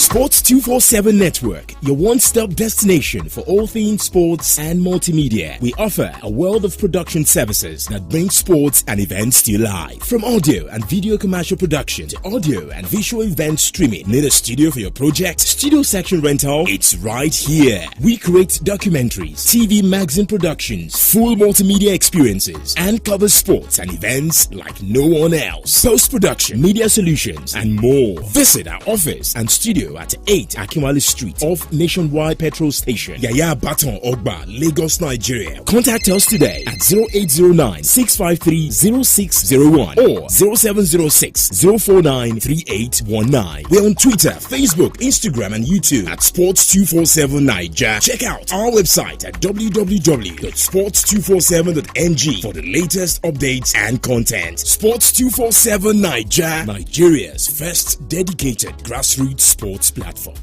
Sports 247 Network, your one-stop destination for all things sports and multimedia. We offer a world of production services that bring sports and events to life. From audio and video commercial production to audio and visual event streaming. Need a studio for your project? Studio section rental? It's right here. We create documentaries, TV magazine productions, full multimedia experiences, and cover sports and events like no one else. Post-production, media solutions, and more. Visit our office and studio at 8 Akinwale Street off Nationwide Petrol Station, Yaya Baton Ogba, Lagos, Nigeria. Contact us today at 0809 653 0601 or 0706 049 3819. We're on Twitter, Facebook, Instagram, and YouTube at Sports247 Niger. Check out our website at www.sports247.ng for the latest updates and content. Sports247 Niger, Nigeria's first dedicated grassroots sports platform.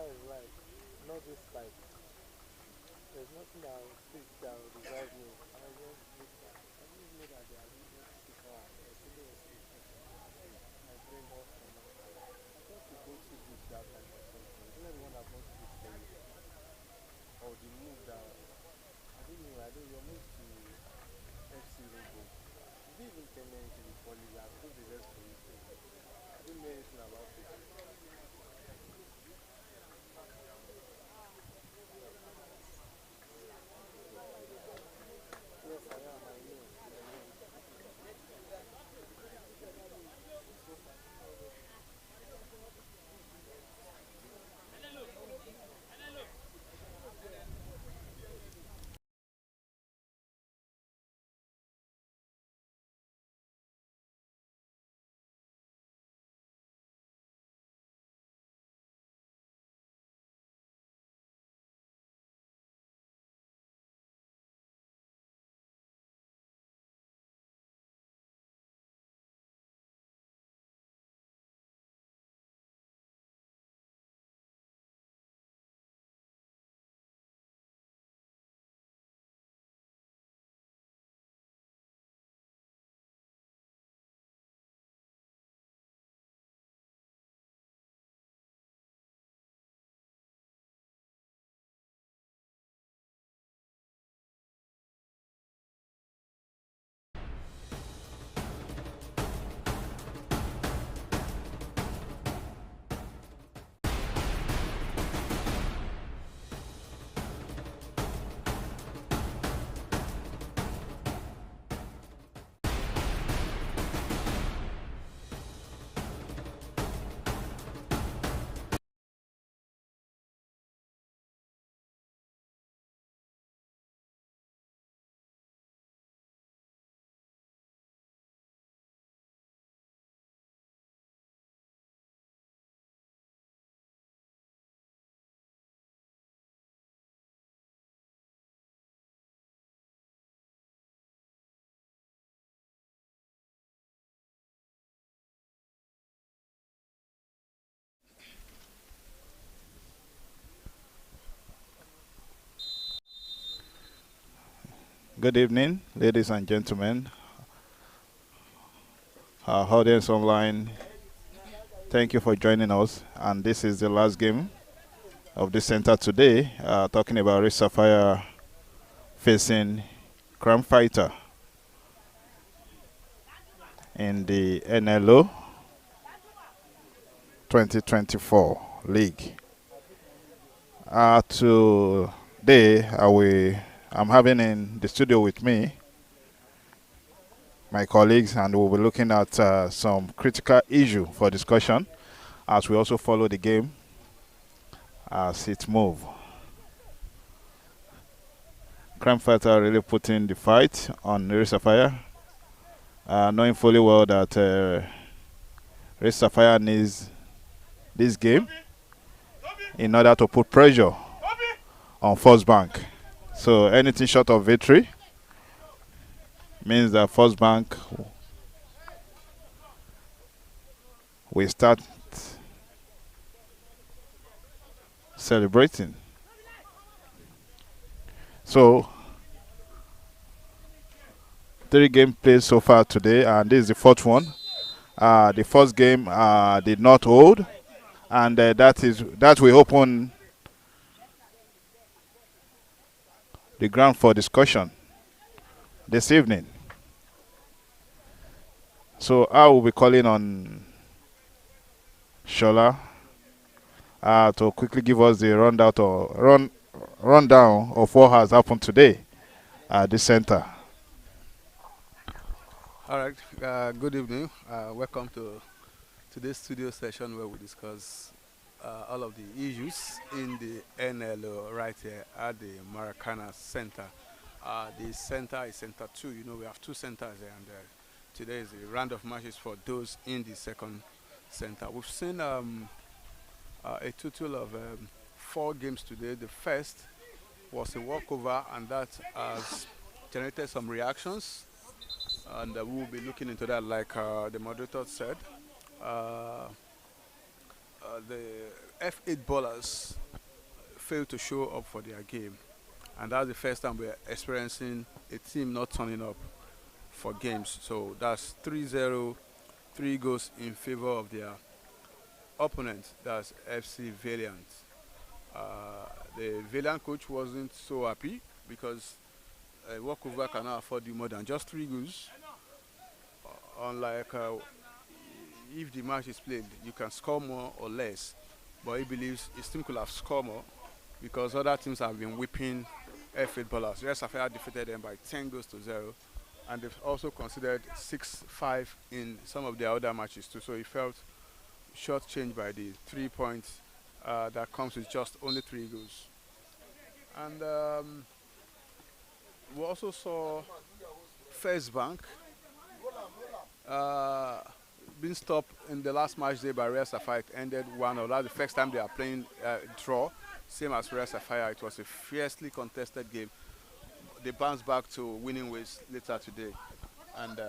is like not just like there's nothing that will speak that will revive me. I just look at I didn't know that they are using speaker yesterday was speaker. I played ball for now. I thought you go too deep that time or something. Isn't it the one that brought it for you? Or the move that I didn't know. I don't your move to FC Robo. You didn't even tell me anything before you. I proved the rest for you. So I didn't know anything about it. Yes, I am. I know. I know. Good evening, ladies and gentlemen, our audience online. Thank you for joining us. And this is the last game of the center today, talking about Rich Sapphire facing Crime Fighter in the NLO 2024 League. Today, I'm having in the studio with me my colleagues, and we'll be looking at some critical issue for discussion as we also follow the game as it moves. Crime Fighter really putting the fight on Rich Sapphire, knowing fully well that Rich Sapphire needs this game in order to put pressure on First Bank. So anything short of victory means that First Bank will start celebrating. So 3 games played so far today, and this is the fourth one. The first game did not hold, and that will open the ground for discussion this evening. So I will be calling on Shola to quickly give us the rundown of what has happened today at the center. All right. Good evening. Welcome to today's studio session where we discuss all of the issues in the NLO right here at the Maracana Center. The center is Center 2. You know, we have two centers there, and today is a round of matches for those in the second center. We've seen a total of 4 games today. The first was a walkover, and that has generated some reactions, and we will be looking into that like the moderator said. Uh, the F8 ballers failed to show up for their game, and that's the first time we're experiencing a team not turning up for games. So that's 3-0, 3 goals in favor of their opponent. That's FC Valiant. The Valiant coach wasn't so happy because a walkover cannot afford you more than just 3 goals. Unlike if the match is played, you can score more or less. But he believes his team could have scored more because other teams have been whipping F8 ballers. Real Sapphire defeated them by 10 goals to 0, and they've also considered 6-5 in some of their other matches too. So he felt shortchanged by the 3 points that comes with just only 3 goals. And we also saw First Bank being stopped in the last match day by Real Sapphire. It ended 1-0. That's the first time they are playing draw, same as Real Sapphire. It was a fiercely contested game. They bounced back to winning ways later today. And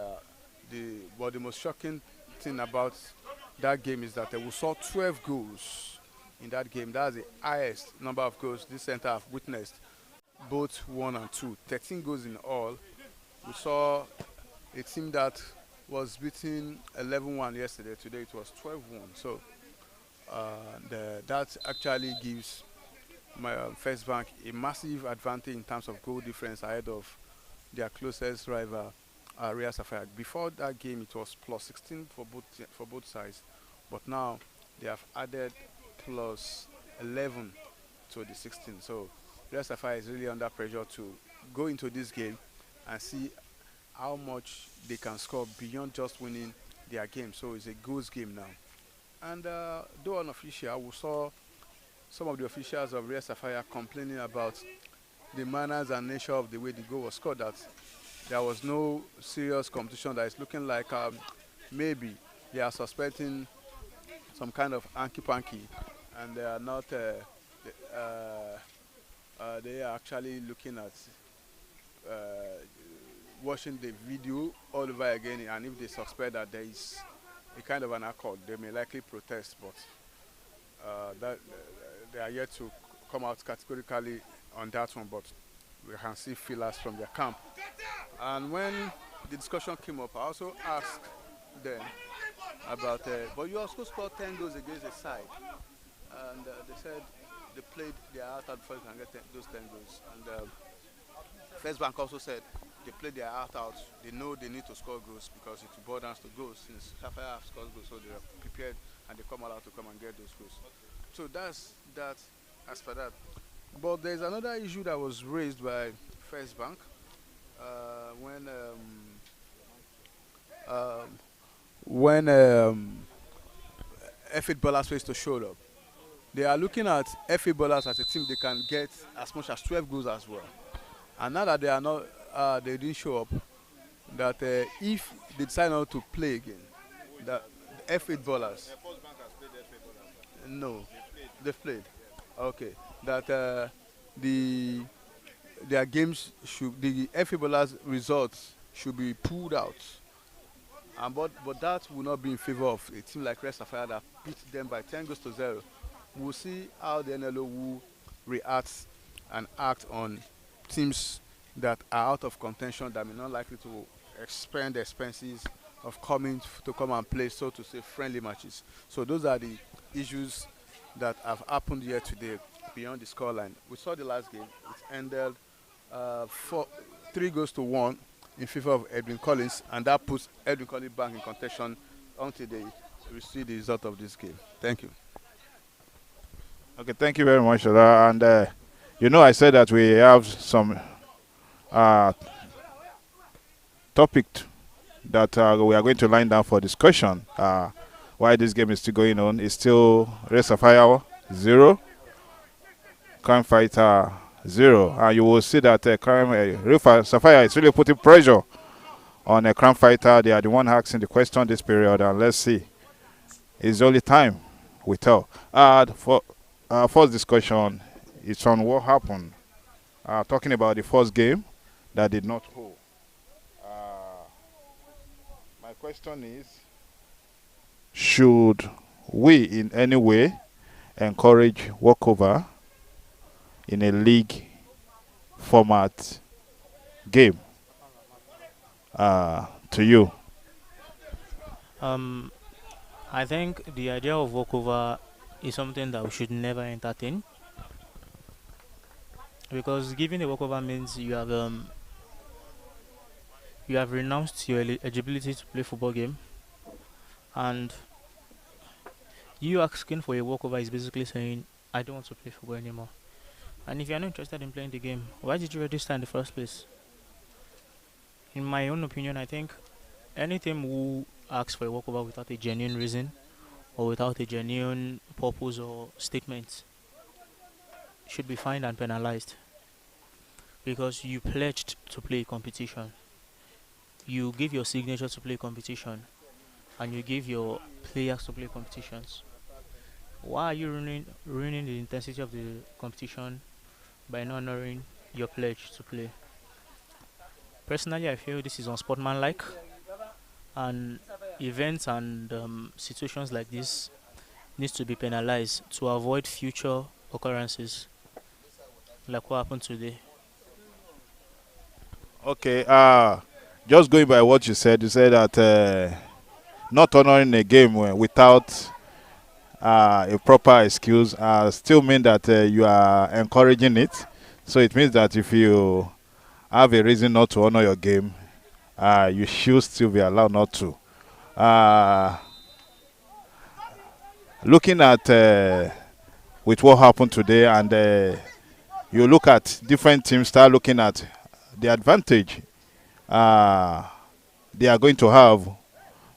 the most shocking thing about that game is that we saw 12 goals in that game. That's the highest number of goals this center have witnessed, both 1 and 2. 13 goals in all. We saw a team that was beating 11-1 yesterday. Today it was 12-1. So that actually gives my First Bank a massive advantage in terms of goal difference ahead of their closest rival, Real Sapphire. Before that game, it was plus 16 for both sides, but now they have added plus 11 to the 16. So Real Sapphire is really under pressure to go into this game and see how much they can score beyond just winning their game. So it's a goals game now. And though unofficial, we saw some of the officials of Real Sapphire complaining about the manners and nature of the way the goal was scored, that there was no serious competition, that it's looking like maybe they are suspecting some kind of hanky-panky, and they are not, they are actually looking at watching the video all over again, and if they suspect that there is a kind of an accord, they may likely protest, but that they are yet to come out categorically on that one, but we can see feelers from their camp. And when the discussion came up, I also asked them about, but you also scored 10 goals against the side, and they said they played their heart out before you can get those 10 goals. And First Bank also said they played their heart out. They know they need to score goals because it will boil down to goals, since Sapphire have scored goals, so they are prepared and they come out to come and get those goals. So that's that as for that. But there's another issue that was raised by First Bank when F8 ballers face to show up. They are looking at F8 ballers as a team they can get as much as 12 goals as well. And now that they are not, they didn't show up, that if they decide not to play again, that F8 ballers. No, they've played. Okay, that their games should, the F8 ballers results should be pulled out. And but that will not be in favor of a team like Real Sapphire that beat them by 10 goals to 0. We'll see how the NLO will react and act on teams that are out of contention, that may not likely to expend the expenses of coming to come and play, so to say, friendly matches. So those are the issues that have happened here today beyond the scoreline. We saw the last game. It ended 3-1 in favor of Edwin Collins, and that puts Edwin Collins back in contention until they receive the result of this game. Thank you. Okay, thank you very much, Ola. And I said that we have some topic that we are going to line down for discussion. Why this game is still going on? It's still Real Sapphire 0, Crime Fighter 0. And you will see that Real Sapphire is really putting pressure on a Crime Fighter. They are the one asking the question this period, and let's see. It's the only time we tell. For first discussion, it's on what happened. Talking about the first game that did not hold. My question is, should we in any way encourage walkover in a league format game to you? Um, I think the idea of walkover is something that we should never entertain, because giving a walkover means you have renounced your eligibility to play football game, and you asking for a walkover is basically saying I don't want to play football anymore. And if you're not interested in playing the game, why did you register in the first place? In my own opinion, I think any team who asks for a walkover without a genuine reason or without a genuine purpose or statement should be fined and penalized, because you pledged to play a competition. You give your signature to play competition, and you give your players to play competitions. Why are you ruining the intensity of the competition by not honoring your pledge to play? Personally, I feel this is unsportsmanlike, and events and situations like this needs to be penalized to avoid future occurrences like what happened today. Okay. Just going by what you said that not honoring a game without a proper excuse still mean that you are encouraging it. So it means that if you have a reason not to honor your game, you should still be allowed not to. Uh, Looking at with what happened today, and you look at different teams, start looking at the advantage uh, they are going to have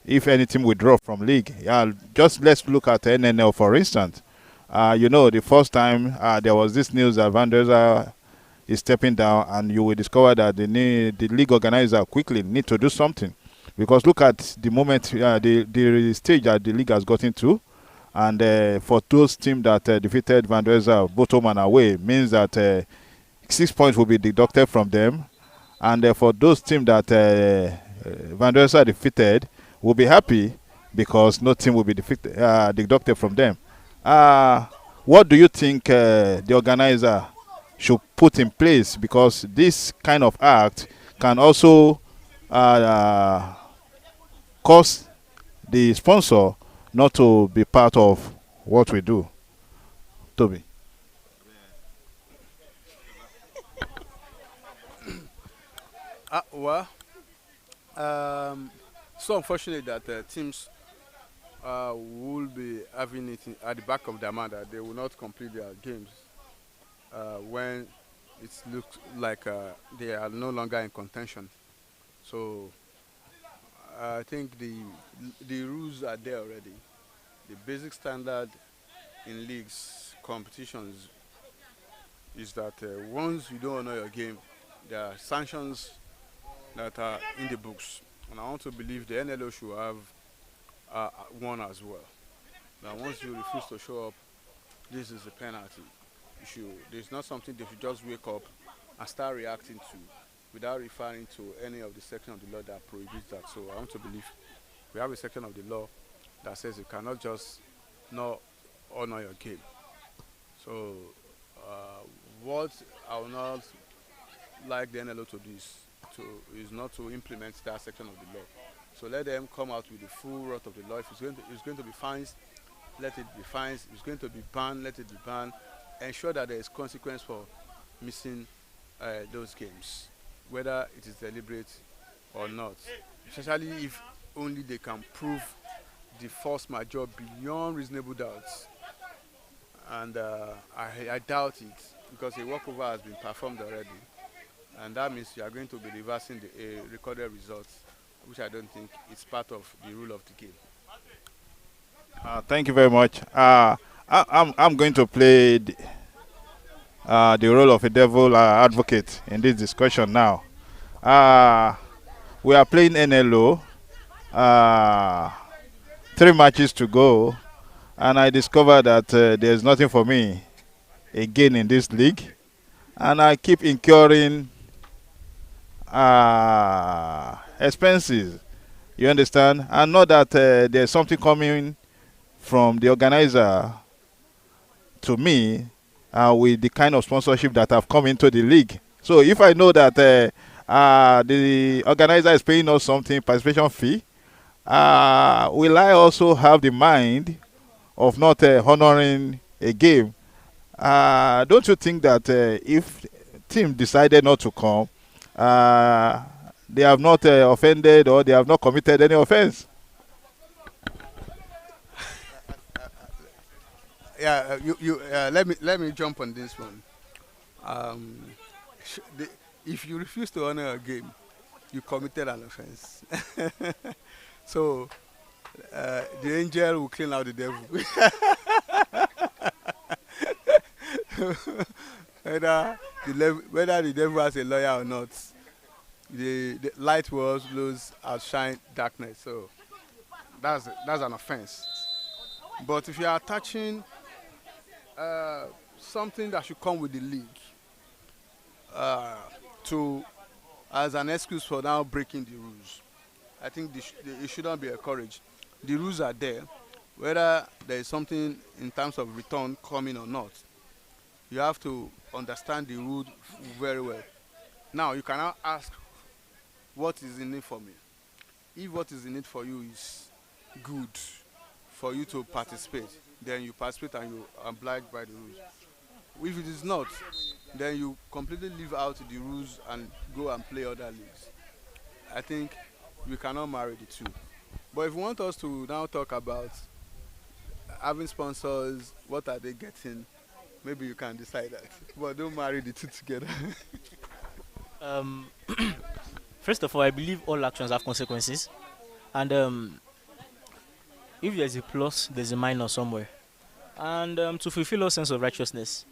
if any team withdraw from league. Yeah, just let's look at NNL for instance. The first time there was this news that Van der Sar is stepping down, and you will discover that the league organizer quickly need to do something, because look at the moment, the stage that the league has gotten to, and for those teams that defeated Van der Sar both home and away, means that 6 points will be deducted from them, and for those teams that Van der Sar defeated will be happy because no team will be deducted from them. What do you think the organizer should put in place, because this kind of act can also cause the sponsor not to be part of what we do? Toby. Well, so unfortunate that teams will be having it at the back of their mind that they will not complete their games when it looks like they are no longer in contention. So I think the rules are there already. The basic standard in leagues competitions is that once you don't honor your game, there are sanctions that are in the books. And I want to believe the NLO should have one as well. Now, once you refuse to show up, this is a penalty. There's not something they should just wake up and start reacting to without referring to any of the section of the law that prohibits that. So I want to believe we have a section of the law that says you cannot just not honor your game. So what I will not like the NLO to do is not to implement that section of the law. So let them come out with the full wrath of the law. If it's going to be fines, let it be fines. If it's going to be banned, let it be banned. Ensure that there is consequence for missing those games, whether it is deliberate or not. Especially if only they can prove the force majeure beyond reasonable doubts. And I doubt it, because a walkover has been performed already. And that means you are going to be reversing the recorded results, which I don't think is part of the rule of the game. Thank you very much. I'm going to play the role of a devil advocate in this discussion now. We are playing NLO. 3 matches to go, and I discovered that there's nothing for me again in this league, and I keep incurring expenses. You understand? And know that there's something coming from the organizer to me with the kind of sponsorship that have come into the league. So if I know that the organizer is paying us something, participation fee, will I also have the mind of not honoring a game? Don't you think that if team decided not to come, they have not offended or they have not committed any offense? Yeah, let me jump on this one. Um, the, if you refuse to honor a game, you committed an offense. So the angel will clean out the devil. Whether the devil has a lawyer or not, the light will always outshine darkness. So that's an offense. But if you are attaching something that should come with the league uh, to as an excuse for now breaking the rules, I think it shouldn't be encouraged. The rules are there, whether there is something in terms of return coming or not. You have to understand the rule very well. Now you can now ask, what is in it for me? If what is in it for you is good for you to participate, then you participate and you oblige by the rules. If it is not, then you completely leave out the rules and go and play other leagues. I think we cannot marry the two. But if you want us to now talk about having sponsors, what are they getting? Maybe you can decide that. But don't marry the two together. Um, First of all, I believe all actions have consequences, and if there's a plus, there's a minus somewhere. And to fulfill our sense of righteousness,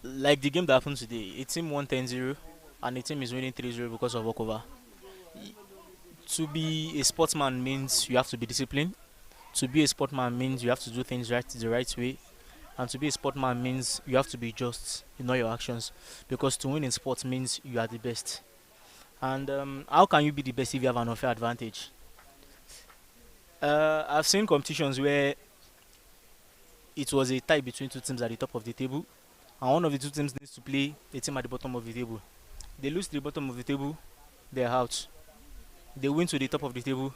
like the game that happened today, a team won 10-0 and a team is winning 3-0 because of walkover. To be a sportsman means you have to be disciplined. To be a sportsman means you have to do things right the right way. And to be a sportsman means you have to be just in all your actions. Because to win in sports means you are the best. And how can you be the best if you have an unfair advantage? I've seen competitions where it was a tie between two teams at the top of the table, and one of the two teams needs to play a team at the bottom of the table. They lose to the bottom of the table, they're out. They win to the top of the table,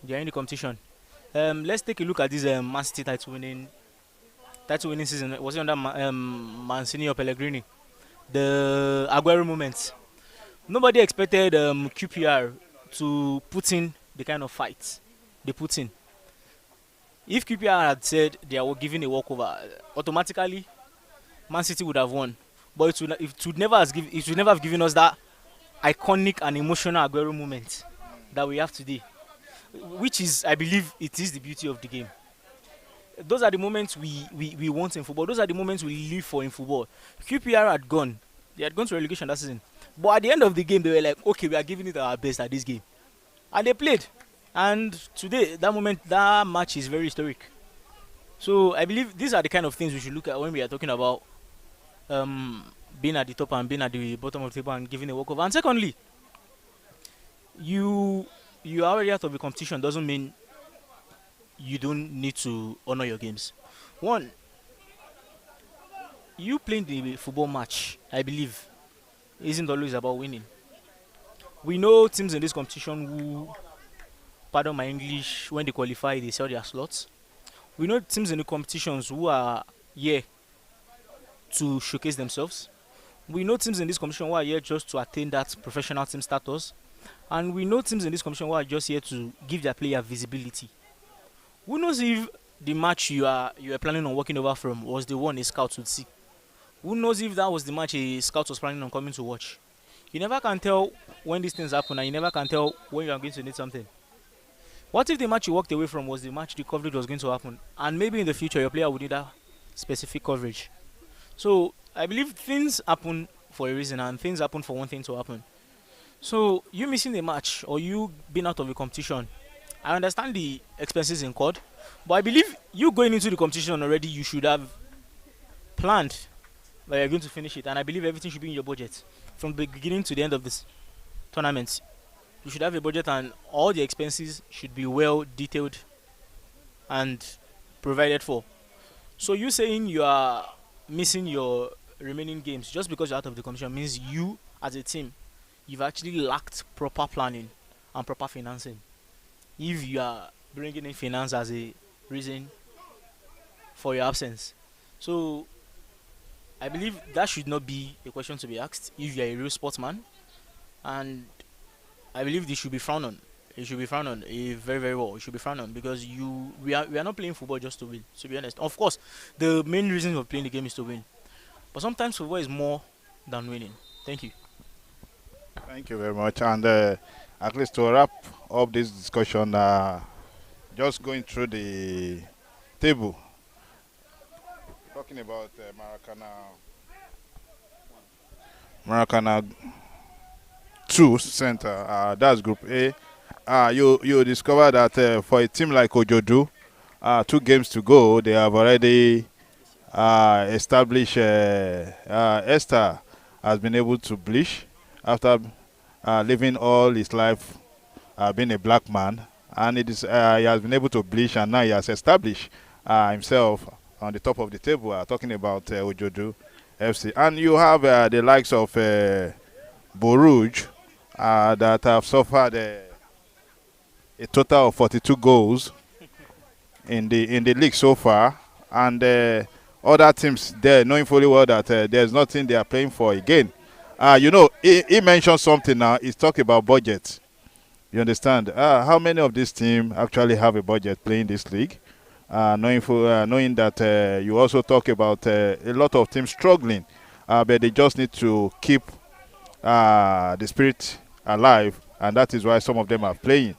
they're in the competition. Let's take a look at this Man City title winning season. Was it under Mancini or Pellegrini? The Aguero moment. Nobody expected QPR to put in the kind of fight they put in. If QPR had said they were giving a walkover, automatically Man City would have won. But it would never have given us that iconic and emotional Aguero moment that we have today, which is, I believe, it is the beauty of the game. Those are the moments we want in football. Those are the moments we live for in football. QPR had gone. They had gone to relegation that season. But at the end of the game, they were like, okay, we are giving it our best at this game. And they played. And today, that match is very historic. So I believe these are the kind of things we should look at when we are talking about being at the top and being at the bottom of the table and giving a walkover. And secondly, you are already out of the competition doesn't mean you don't need to honor your games. One, you playing the football match, I believe, isn't always about winning. We know teams in this competition who, pardon my English, when they qualify, they sell their slots. We know teams in the competitions who are here to showcase themselves. We know teams in this competition who are here just to attain that professional team status. And we know teams in this competition who are just here to give their player visibility. Who knows if the match you are planning on walking over from was the one a scout would see? Who knows if that was the match a scout was planning on coming to watch? You never can tell when these things happen, and you never can tell when you are going to need something. What if the match you walked away from was the match the coverage was going to happen, and maybe in the future your player would need that specific coverage? So I believe things happen for a reason, and things happen for one thing to happen. So you missing the match or you being out of the competition, I understand the expenses incurred, but I believe you going into the competition already, you should have planned that you're going to finish it, and I believe everything should be in your budget from the beginning to the end of this tournament. You should have a budget, and all the expenses should be well detailed and provided for. So you saying you are missing your remaining games just because you're out of the competition means you, as a team, you've actually lacked proper planning and proper financing. If you are bringing in finance as a reason for your absence, so I believe that should not be a question to be asked if you are a real sportsman, and I believe this should be frowned on. It should be frowned on very very well. It should be frowned on because we are not playing football just to win. To be honest, of course, the main reason of playing the game is to win, but sometimes football is more than winning. Thank you. Thank you very much. And at least to wrap up this discussion, just going through the table, talking about Maracana 2 center. That's Group A. You discover that for a team like Ojodu, 2 games to go, they have already established. Esther has been able to bleach after living all his life being a black man, and he has been able to bleach, and now he has established himself on the top of the table. Talking about Ojodu FC, and you have the likes of Borouge that have suffered a total of 42 goals in the league so far, and other teams there knowing fully well that there's nothing they are playing for again. He mentioned something now. He's talking about budget. You understand? How many of this team actually have a budget playing this league? Knowing that you also talk about a lot of teams struggling, but they just need to keep the spirit alive, and that is why some of them are playing.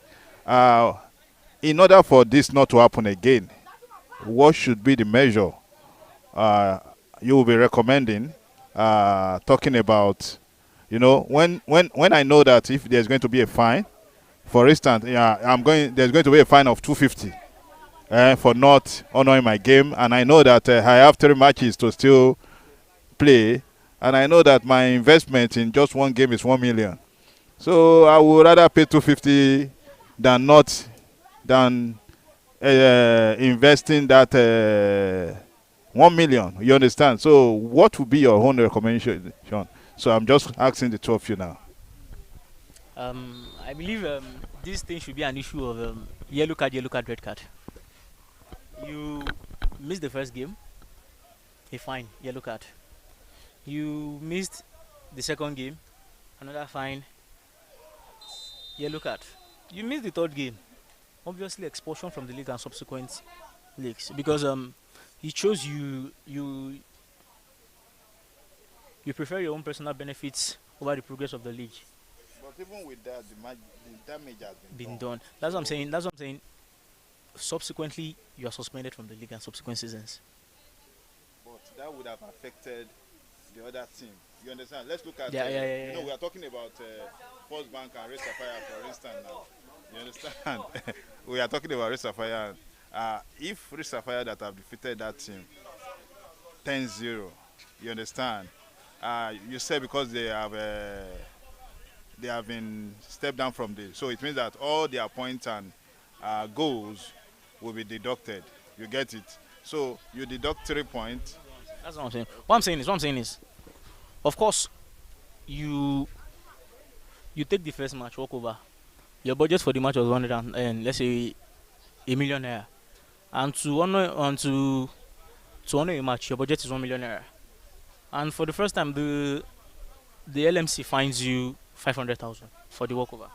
In order for this not to happen again, what should be the measure you will be recommending? Talking about, when I know that if there's going to be a fine, for instance, there's going to be a fine of 250 for not honoring my game, and I know that I have 3 matches to still play, and I know that my investment in just 1 game is 1 million. So I would rather pay 250 than investing that 1 million. You understand? So what would be your own recommendation? So I'm just asking the 2 of you now. I believe this thing should be an issue of yellow card, red card. You missed the first game, a fine, yellow card. You missed the second game, another fine, yellow card. You missed the third game, obviously expulsion from the league and subsequent leagues, because it shows you prefer your own personal benefits over the progress of the league. But even with that, the damage has Been done. That's what I'm saying. That's what I'm saying. Subsequently, you are suspended from the league and subsequent seasons. But that would have affected the other team. You understand? Let's look at. Yeah. We are talking about First Bank and Race Sapphire, for instance. Now, you understand? We are talking about Race Sapphire. If Race Sapphire that have defeated that team 10-0, you understand? You say because they have been stepped down from this, so it means that all their points and goals will be deducted. You get it? So you deduct 3 points. That's what I'm saying. What I'm saying is, of course, you take the first match, walk over. Your budget for the match was 100 and let's say a million naira, and to honor a match, your budget is 1 million naira. And for the first time, the LMC fines you 500,000 for the walkover.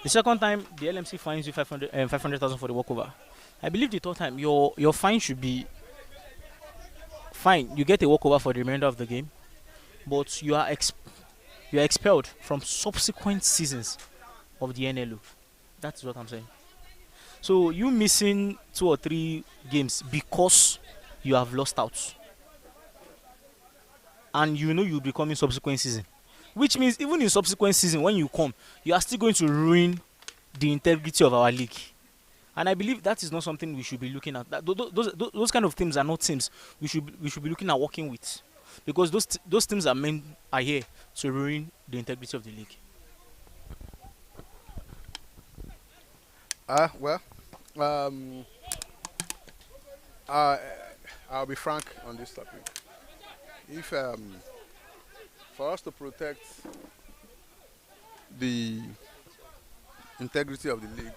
The second time, the LMC fines you 500,000 for the walkover. I believe the third time, your fine should be fine. You get a walkover for the remainder of the game, but you are expelled from subsequent seasons of the NLO. That's what I'm saying. So you missing 2 or 3 games because you have lost out, and you'll be coming subsequent season, which means even in subsequent season when you come, you are still going to ruin the integrity of our league. And I believe that is not something we should be looking at. Those kind of teams are not teams we should be looking at working with, because those teams are here to ruin the integrity of the league. Well, Uh, I'll be frank on this topic. If for us to protect the integrity of the league,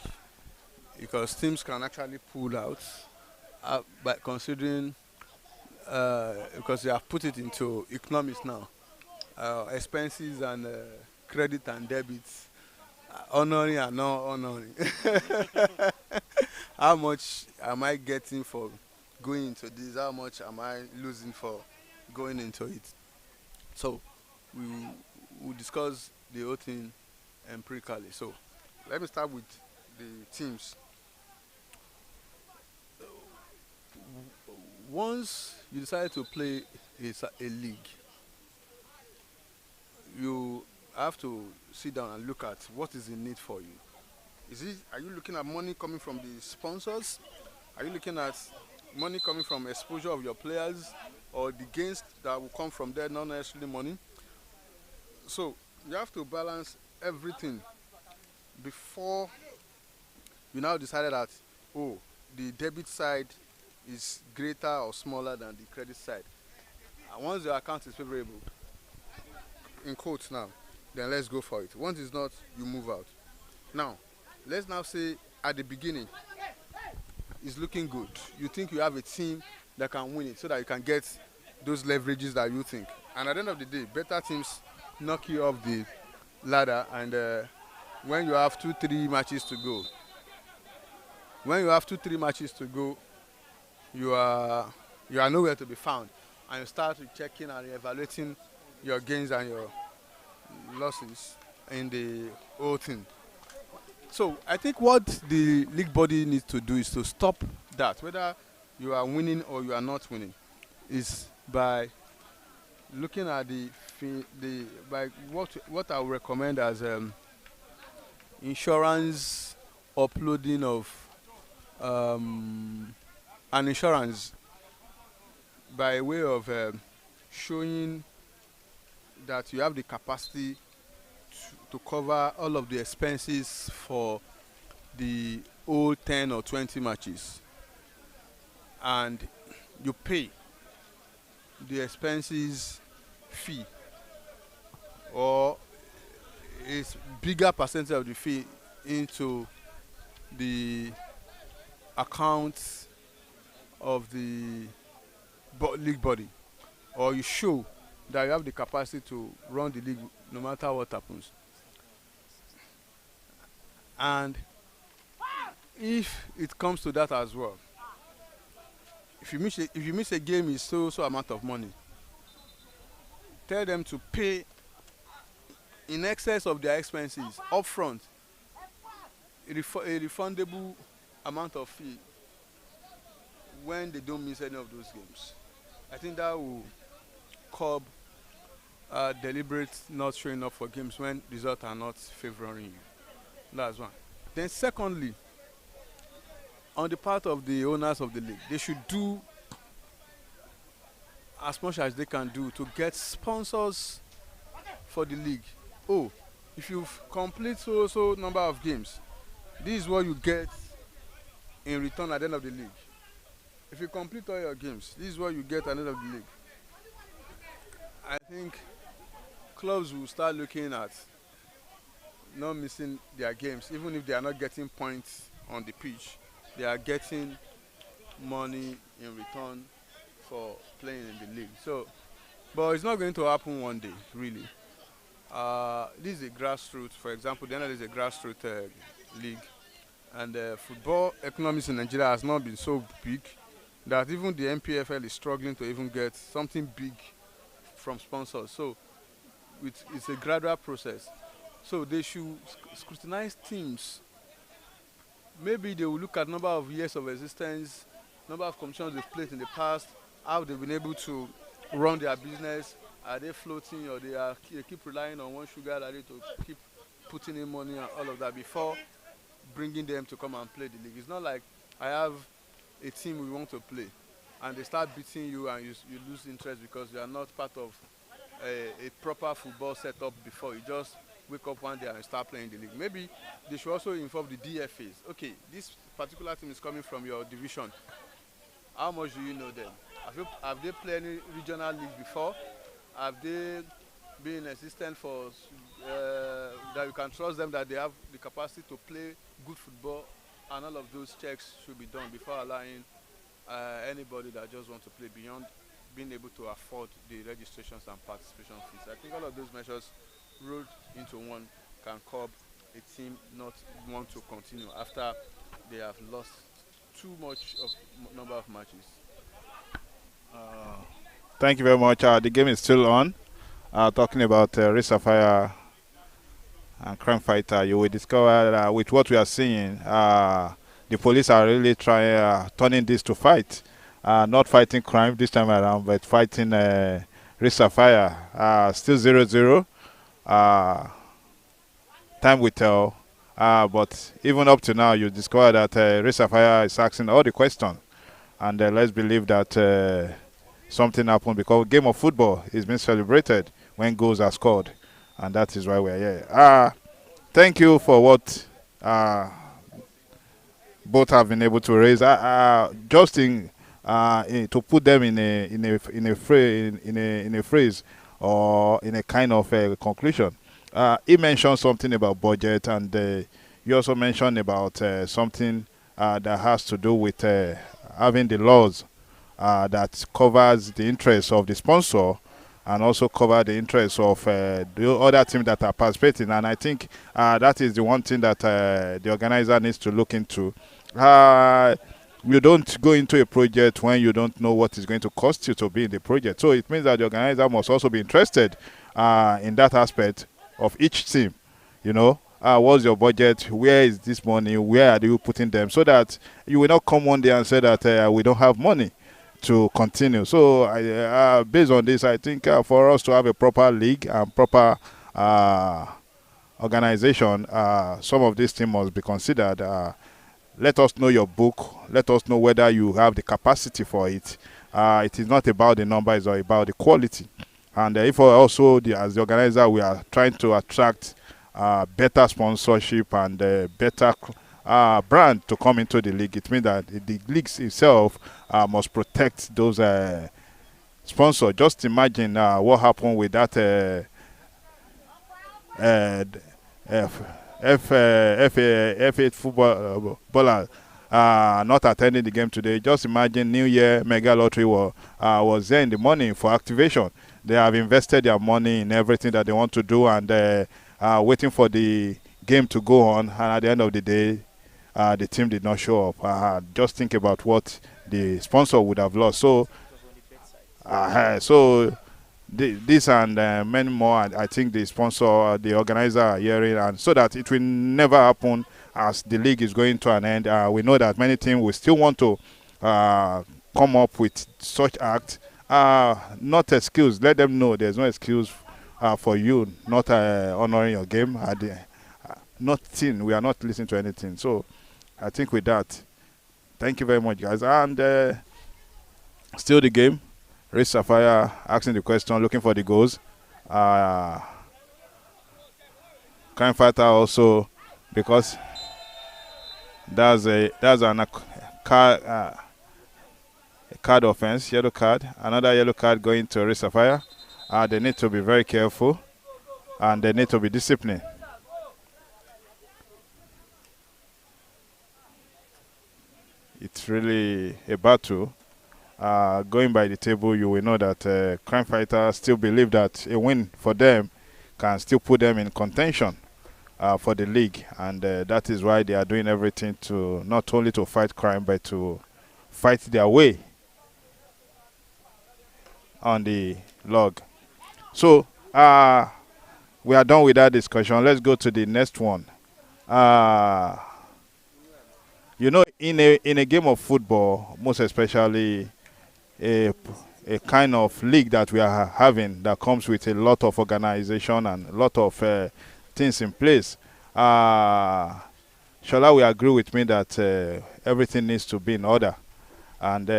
because teams can actually pull out by considering because they have put it into economics now, expenses and credit and debits, honoring and not honoring. How much am I getting for going into this? How much am I losing for going into it? So we will discuss the whole thing empirically. So let me start with the teams. Once you decide to play a league, you have to sit down and look at what is the need for you. Are you looking at money coming from the sponsors? Are you looking at money coming from exposure of your players, or the gains that will come from there, not necessarily money? So you have to balance everything before you now decided that, oh, the debit side is greater or smaller than the credit side. And once your account is favorable, in quotes now, then let's go for it. Once it's not, you move out. Now, let's now say at the beginning, it's looking good. You think you have a team that can win it so that you can get those leverages that you think. And at the end of the day, better teams knock you off the ladder. And when you have 2-3 matches to go, you are nowhere to be found. And you start checking and evaluating your gains and your losses in the whole thing. So I think what the league body needs to do is to stop that, whether you are winning or you are not winning, is by looking at by what I would recommend as insurance uploading of an insurance, by way of showing that you have the capacity to cover all of the expenses for the whole 10 or 20 matches, and you pay the expenses fee or a bigger percentage of the fee into the account of the league body, or you show that you have the capacity to run the league no matter what happens. And if it comes to that as well, if you miss a game, is so amount of money, tell them to pay in excess of their expenses upfront, a refundable amount of fee when they don't miss any of those games. I think that will curb deliberate not showing up for games when results are not favoring you. That's one. Then secondly, on the part of the owners of the league, they should do as much as they can do to get sponsors for the league. Oh, if you've complete so number of games, this is what you get in return at the end of the league. If you complete all your games, this is what you get at the end of the league. I think clubs will start looking at not missing their games, even if they are not getting points on the pitch. They are getting money in return for playing in the league. So, but it's not going to happen one day, really. This is a grassroots, for example, the NL is a grassroots league, and football economics in Nigeria has not been so big that even the MPFL is struggling to even get something big from sponsors. So it's a gradual process. So they should scrutinize teams. Maybe they will look at number of years of existence, number of competitions they've played in the past, how they've been able to run their business. Are they floating, or they keep relying on one sugar daddy to keep putting in money and all of that before bringing them to come and play the league. It's not like I have a team we want to play and they start beating you and you lose interest because you are not part of a proper football setup before. You just wake up one day and start playing the league. Maybe they should also involve the DFAs. Okay, this particular team is coming from your division. How much do you know them? Have they played any regional league before? Have they been assistant for that you can trust them that they have the capacity to play good football, and all of those checks should be done before allowing anybody that just want to play beyond being able to afford the registrations and participation fees. I think all of those measures rolled into one can curb a team not want to continue after they have lost too much of number of matches. Thank you very much. The game is still on. Talking about Race Sapphire and Crime Fighter, you will discover that with what we are seeing, the police are really trying turning this to fight. Not fighting crime this time around, but fighting Race Sapphire. Still 0-0. Time will tell. But even up to now, you discover that Race Sapphire is asking all the questions. And let's believe that something happened, because game of football is being celebrated when goals are scored. And that is why we're here. Thank you for what both have been able to raise. Just to put them in a phrase or in a kind of conclusion. He mentioned something about budget, and you also mentioned about something that has to do with having the laws that covers the interests of the sponsor and also cover the interests of the other teams that are participating. And I think that is the one thing that the organizer needs to look into. You don't go into a project when you don't know what is going to cost you to be in the project. So it means that the organizer must also be interested in that aspect of each team. You know, what's your budget? Where is this money? Where are you putting them? So that you will not come one day and say that we don't have money to continue. So based on this, I think for us to have a proper league and proper organization, some of these things must be considered. Let us know your book. Let us know whether you have the capacity for it. It is not about the number, it's about the quality. And if also, as the organizer, we are trying to attract better sponsorship and better brand to come into the league, it means that the leagues itself must protect those sponsors. Just imagine what happened with that F8 footballer not attending the game today. Just imagine New Year Mega Lottery was there in the morning for activation. They have invested their money in everything that they want to do, and waiting for the game to go on. And at the end of the day, the team did not show up. Just think about what the sponsor would have lost. So, this and many more, I think the sponsor, the organizer are hearing, and so that it will never happen as the league is going to an end. We know that many teams will still want to come up with such act. Not excuse. Let them know there's no excuse for you not honoring your game. Nothing. We are not listening to anything. So I think with that, thank you very much, guys. And still the game. Race Sapphire asking the question, looking for the goals. Crime Fighter also, because that's a card offense, yellow card. Another yellow card going to Race Sapphire. They need to be very careful, and they need to be disciplined. It's really a battle. Going by the table, you will know that Crime Fighter still believe that a win for them can still put them in contention for the league, and that is why they are doing everything to not only to fight crime, but to fight their way on the log. So we are done with that discussion. Let's go to the next one. You know, in a game of football, most especially a kind of league that we are having that comes with a lot of organization and a lot of things in place. Shola will agree with me that everything needs to be in order. And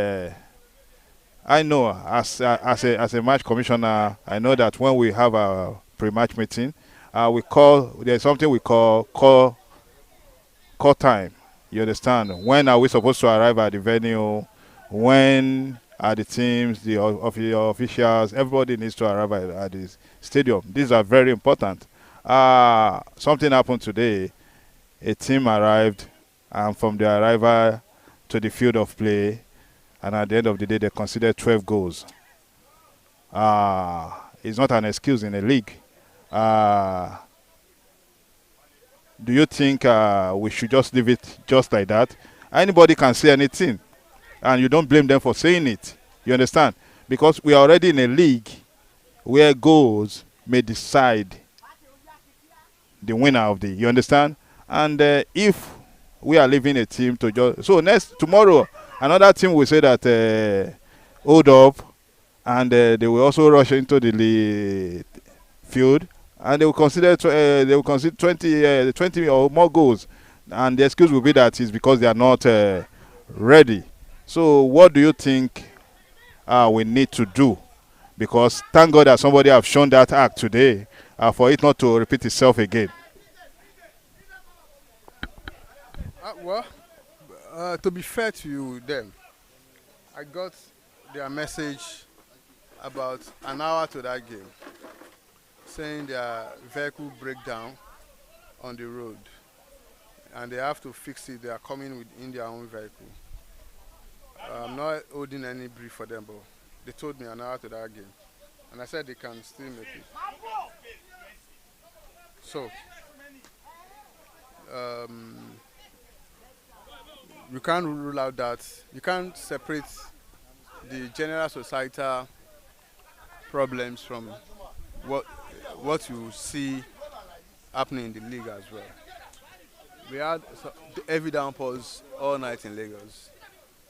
I know as a match commissioner, I know that when we have a pre-match meeting, there's something we call time. You understand? When are we supposed to arrive at the venue? when the teams, the officials, everybody needs to arrive at the stadium. These are very important. Something happened today. A team arrived, and from their arrival to the field of play, and at the end of the day, they considered 12 goals. It's not an excuse in a league. Do you think we should just leave it just like that? Anybody can say anything, and you don't blame them for saying it. You understand? Because we are already in a league where goals may decide the winner of the. You understand? And if we are leaving a team to just tomorrow, another team will say that hold up, and they will also rush into the field, and they will consider 20 or more goals, and the excuse will be that it's because they are not ready. So what do you think we need to do? Because thank God that somebody have shown that act today for it not to repeat itself again. To be fair to them, I got their message about an hour to that game, saying their vehicle breakdown on the road, and they have to fix it. They are coming within their own vehicle. I'm not holding any brief for them, but they told me an hour to that game, and I said they can still make it. So, you can't rule out that. You can't separate the general societal problems from what you see happening in the league as well. We had heavy downpours all night in Lagos.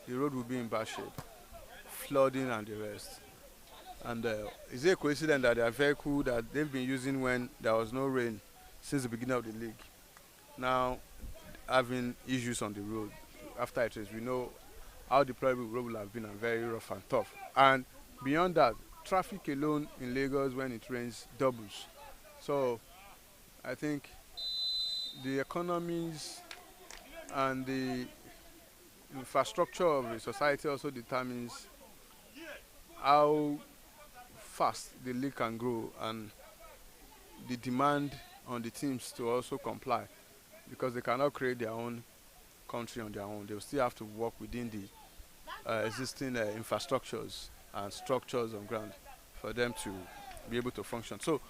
The road will be in bad shape, flooding and the rest. And is it a coincidence that their vehicle that they've been using when there was no rain since the beginning of the league, now having issues on the road after it is? We know how deployable the road will have been, and very rough and tough. And beyond that, traffic alone in Lagos when it rains doubles. So I think the economies and the infrastructure of the society also determines how fast the league can grow, and the demand on the teams to also comply, because they cannot create their own country on their own. They will still have to work within the existing infrastructures and structures on ground for them to be able to function. So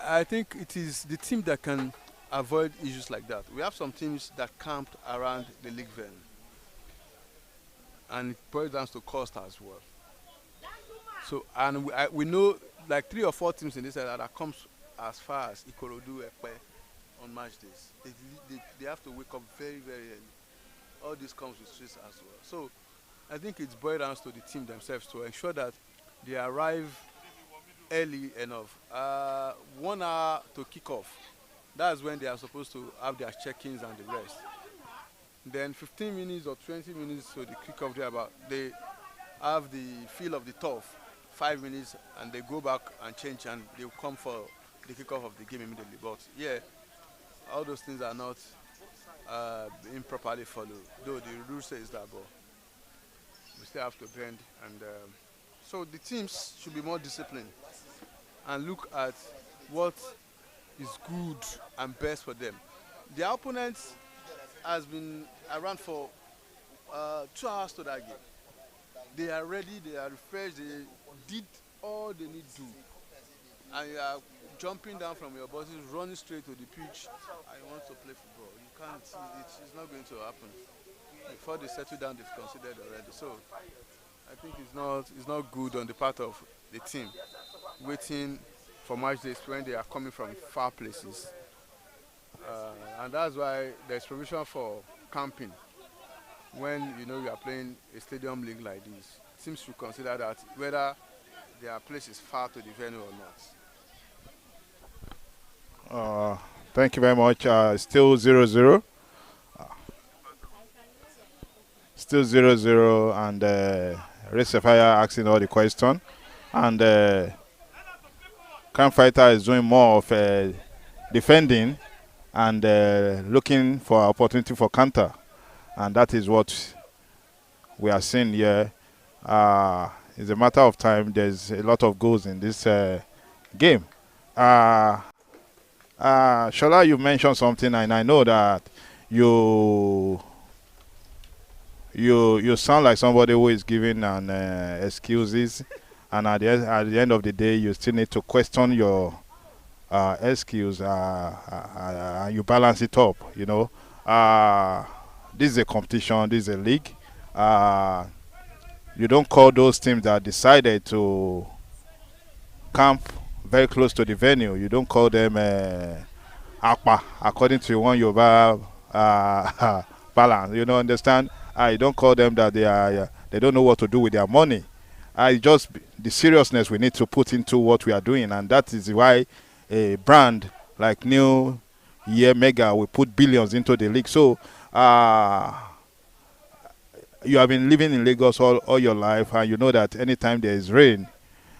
I think it is the team that can avoid issues like that. We have some teams that camped around the league venue, and it boils down to cost as well. So, and we know like 3 or 4 teams in this area that comes as far as Ikorodu, Ekpe on match days. They have to wake up very, very early. All this comes with stress as well. So I think it's boiled down to the team themselves to ensure that they arrive early enough. 1 hour to kick off. That's when they are supposed to have their check-ins and the rest. Then 15 minutes or 20 minutes to the kick-off there, about they have the feel of the turf, 5 minutes, and they go back and change, and they'll come for the kick-off of the game immediately. But yeah, all those things are not improperly followed, though the rule says that, but we still have to bend. And so the teams should be more disciplined and look at what is good and best for them. The opponent has been around for 2 hours to that game. They are ready, they are refreshed, they did all they need to do. And you are jumping down from your buses, running straight to the pitch, and you want to play football. You can't, it's not going to happen. Before they settle down, they've considered already. So I think it's not good on the part of the team waiting for match days when they are coming from far places. And that's why there's provision for camping. When you are playing a stadium league like this, teams should consider that whether their place is far to the venue or not. Thank you very much. Still 0-0. Still 0-0, and Sapphire asking all the question, and Crime Fighter is doing more of defending and looking for opportunity for counter, and that is what we are seeing here. It's a matter of time. There's a lot of goals in this game. Shola, you mentioned something, and I know that you you sound like somebody who is giving an excuses, and at the end of the day, you still need to question your excuse. You balance it up. This is a competition. This is a league. You don't call those teams that decided to camp very close to the venue. You don't call them akpa according to one Yoruba balance. You know, understand? You don't call them that they don't know what to do with their money. Just the seriousness we need to put into what we are doing, and that is why a brand like New Year Mega will put billions into the league. So you have been living in Lagos all your life, and you know that anytime there is rain,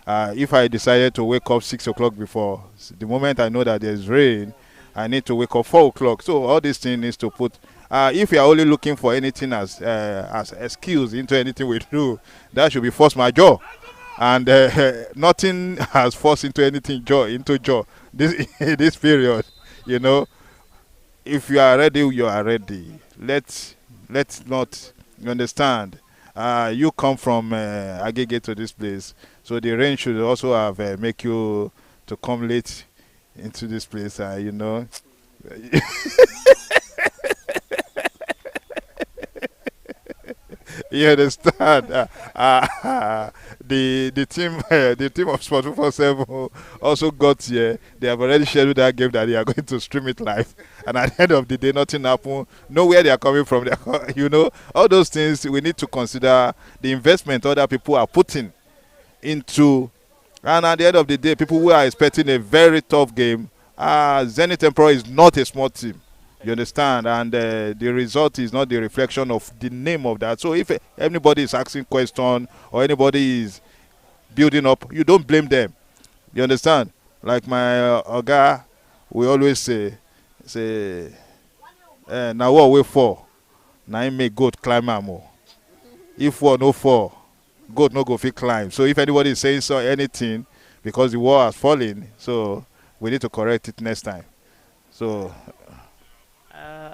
if I decided to wake up 6 o'clock before, the moment I know that there's rain, I need to wake up 4 o'clock. So all these things needs to put. If you are only looking for anything as excuse into anything we do, that should be force majeure, and nothing has forced into anything into joy. This period, you know, if you are ready, you are ready. Let's not. You understand? You come from Agege to this place, so the rain should also have make you to come late into this place. You know. You understand? The team the team of Sport 247 also got here. They have already scheduled that game that they are going to stream it live. And at the end of the day, nothing happened. Know where they are coming from. You know, all those things we need to consider the investment other people are putting into. And at the end of the day, people who are expecting a very tough game, Zenith Emperor is not a small team. You understand? And the result is not the reflection of the name of that. So if anybody is asking question or anybody is building up, you don't blame them. You understand? Like my Oga, we always say, now what we for? Now he make goat climb more. If what no fall, goat no go fit climb. So if anybody is saying anything because the wall has fallen, so we need to correct it next time. So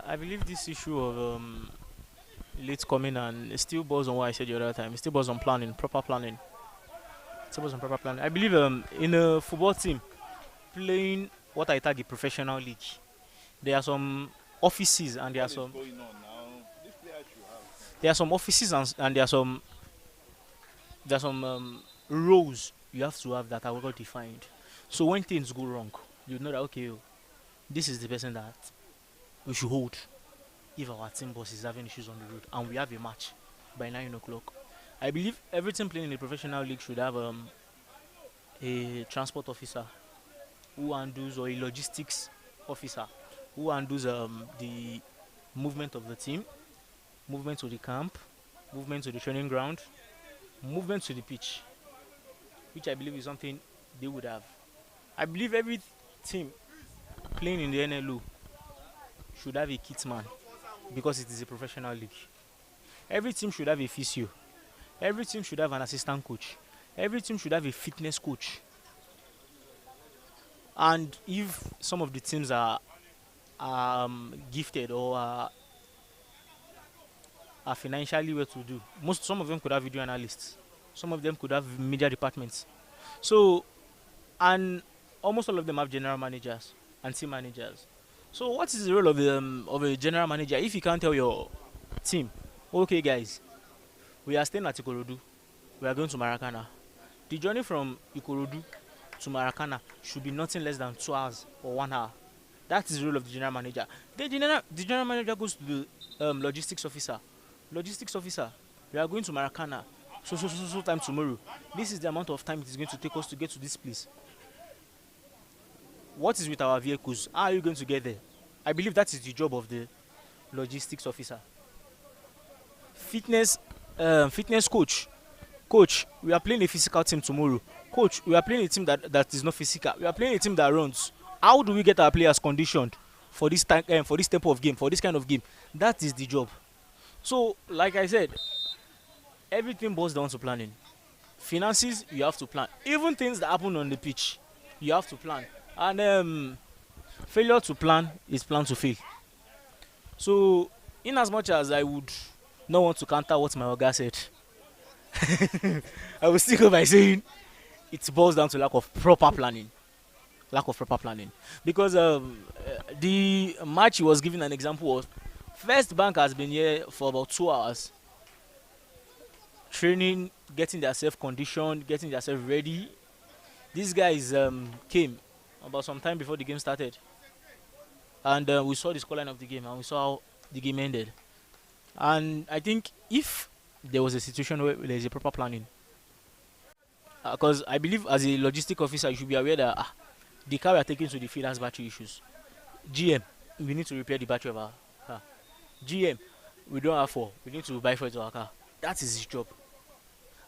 I believe this issue of late coming and it still boils on what I said the other time. It still boils on planning, proper planning. It still boils on proper planning. I believe in a football team playing what I tag a professional league, there are some offices and there are some offices and there are some roles you have to have that are well defined. So when things go wrong, you know that okay, this is the person that we should hold if our team boss is having issues on the road and we have a match by 9 o'clock. I believe every team playing in a professional league should have a transport officer who handles, or a logistics officer who handles the movement of the team, movement to the camp, movement to the training ground, movement to the pitch, which I believe is something they would have. I believe every team playing in the NLO should have a kit man because it is a professional league. Every team should have a physio. Every team should have an assistant coach. Every team should have a fitness coach. And if some of the teams are gifted or are financially well to do, some of them could have video analysts. Some of them could have media departments. So, and almost all of them have general managers and team managers. So what is the role of a general manager if you can't tell your team, okay guys, we are staying at Ikorodu, we are going to Maracana. The journey from Ikorodu to Maracana should be nothing less than 2 hours or 1 hour. That is the role of the general manager. The general manager goes to the logistics officer. Logistics officer, we are going to Maracana. So time tomorrow. This is the amount of time it is going to take us to get to this place. What is with our vehicles? How are you going to get there? I believe that is the job of the logistics officer. Fitness coach. Coach, we are playing a physical team tomorrow. Coach, we are playing a team that is not physical. We are playing a team that runs. How do we get our players conditioned for this time, for this type of game, for this kind of game? That is the job. So, like I said, everything boils down to planning. Finances, you have to plan. Even things that happen on the pitch, you have to plan. And failure to plan is plan to fail. So, in as much as I would not want to counter what my Oga said, I will still go by saying it boils down to lack of proper planning. Lack of proper planning. Because the match he was giving an example of, First Bank has been here for about 2 hours, training, getting themselves conditioned, getting themselves ready. These guys came about some time before the game started. And we saw the scoreline of the game and we saw how the game ended. And I think if there was a situation where there is a proper planning, because I believe as a logistic officer, you should be aware that the car we are taking to the field has battery issues. GM, we need to repair the battery of our car. GM, we don't have 4. We need to buy 4 to our car. That is his job.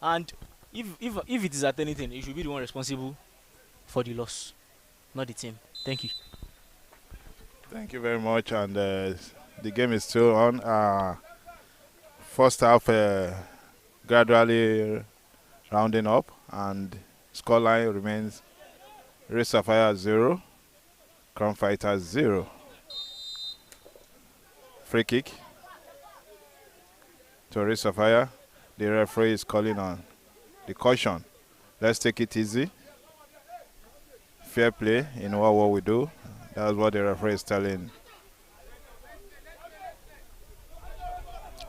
And if it is at anything, he should be the one responsible for the loss, not the team. Thank you. Thank you very much. And the game is still on. First half gradually rounding up, and scoreline remains Race Sapphire 0, Crown Fighters 0. Free kick to Race Sapphire. The referee is calling on the caution. Let's take it easy. Fair play in what we do. That's what the referee is telling.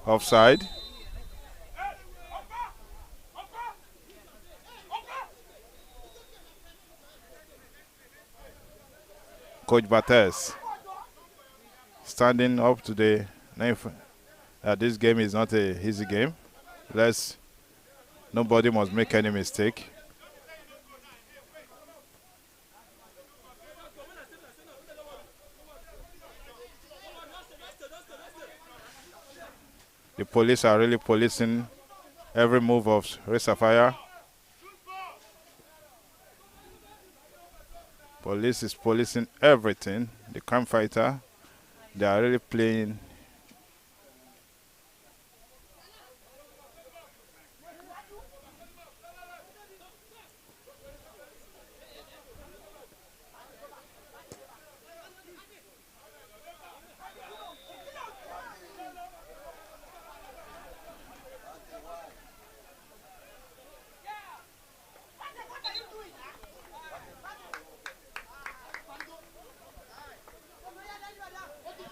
Offside. Coach Bates standing up today. This game is not a easy game. Nobody must make any mistake. The police are really policing every move of Race Sapphire. Police is policing everything. The crime fighter, they are really playing.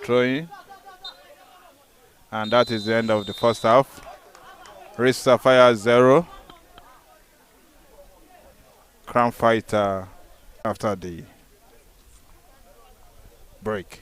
Throwing, and that is the end of the first half. Race Sapphire 0, Crown Fighter after the break.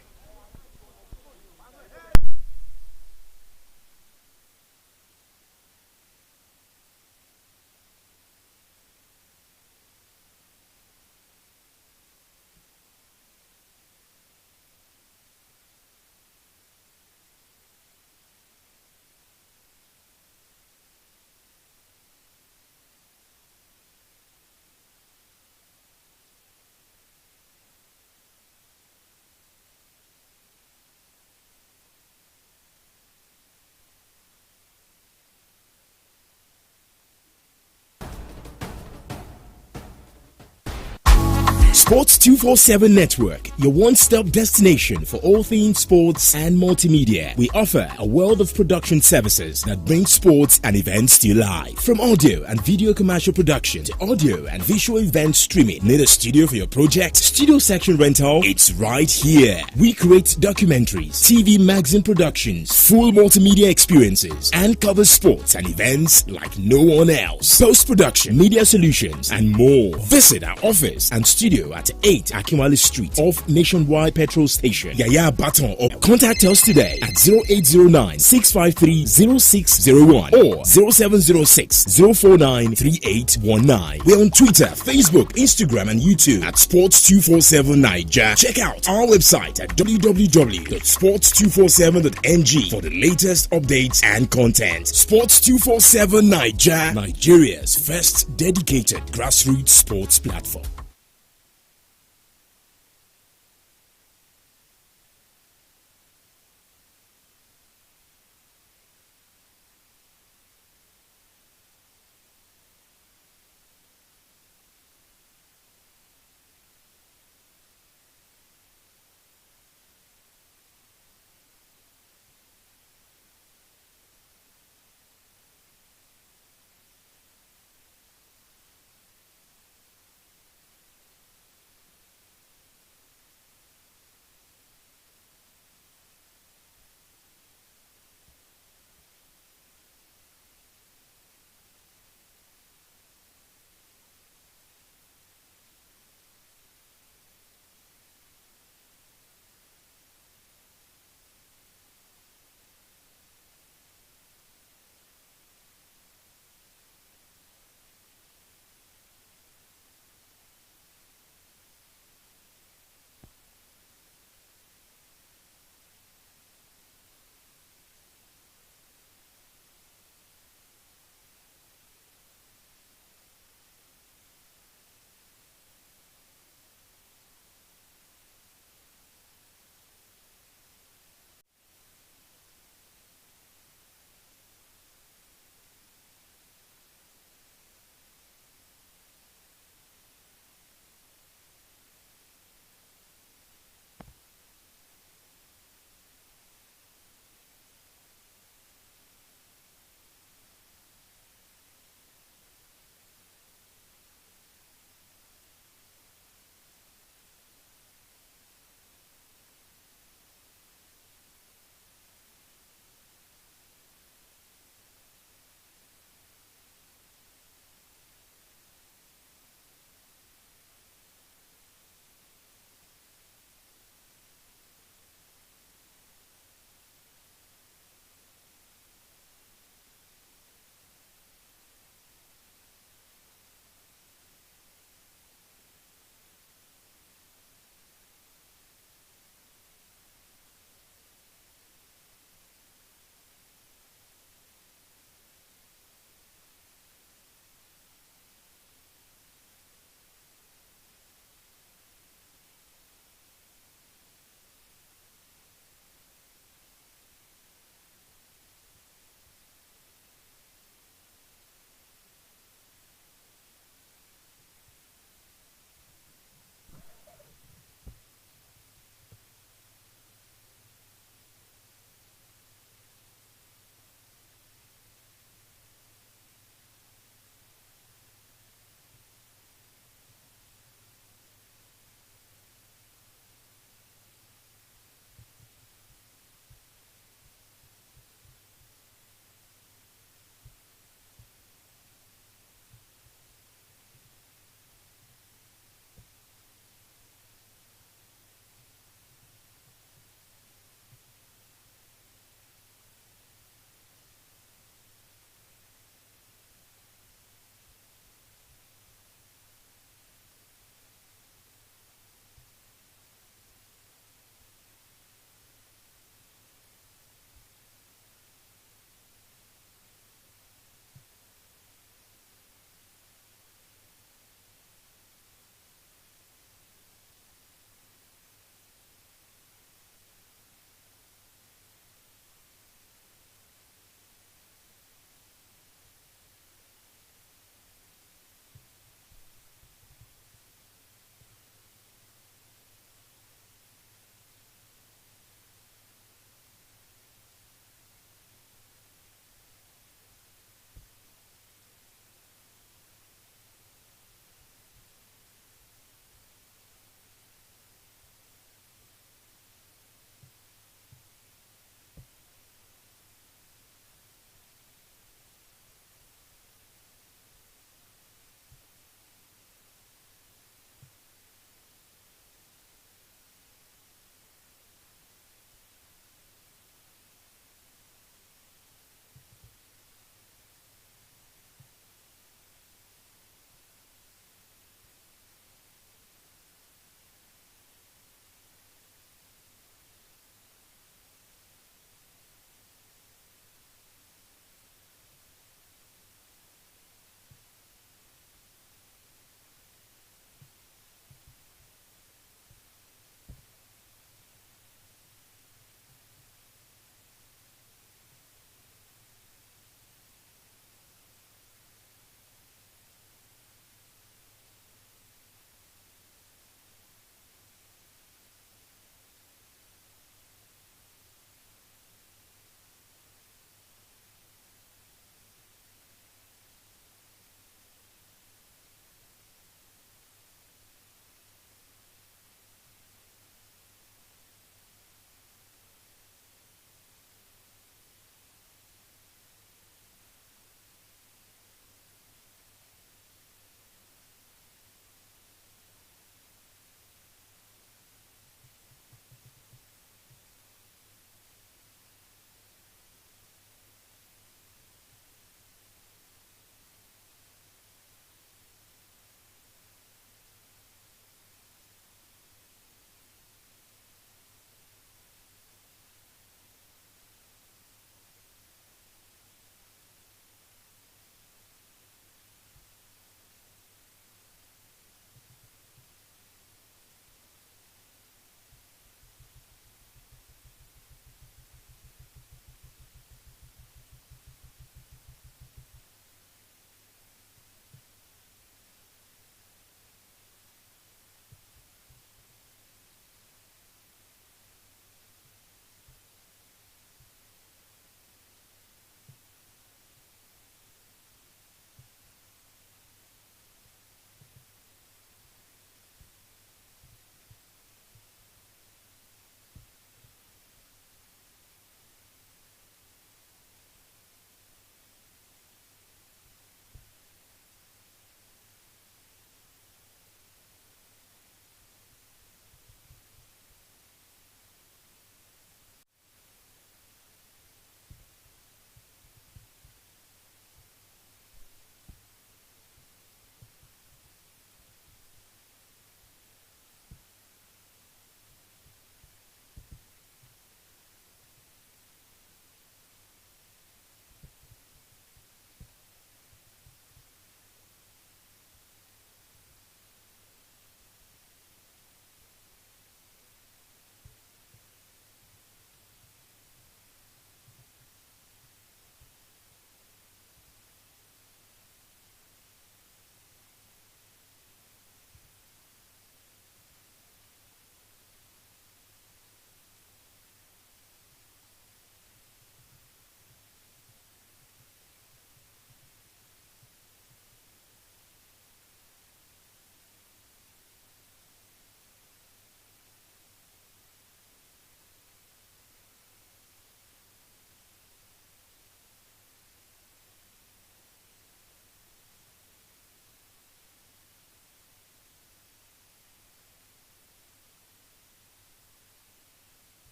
Sports 247 Network, your one-stop destination for all things sports and multimedia. We offer a world of production services that bring sports and events to life. From audio and video commercial production to audio and visual event streaming. Need a studio for your project? Studio section rental? It's right here. We create documentaries, TV magazine productions, full multimedia experiences, and cover sports and events like no one else. Post-production, media solutions, and more. Visit our office and studio at 8 Akinwale Street off Nationwide Petrol Station, Yaya Baton, or contact us today at 0809 653 0601 or 0706 049 3819. We're on Twitter, Facebook, Instagram, and YouTube at Sports247 Niger. Check out our website at www.sports247.ng for the latest updates and content. Sports247 Niger, Nigeria's first dedicated grassroots sports platform.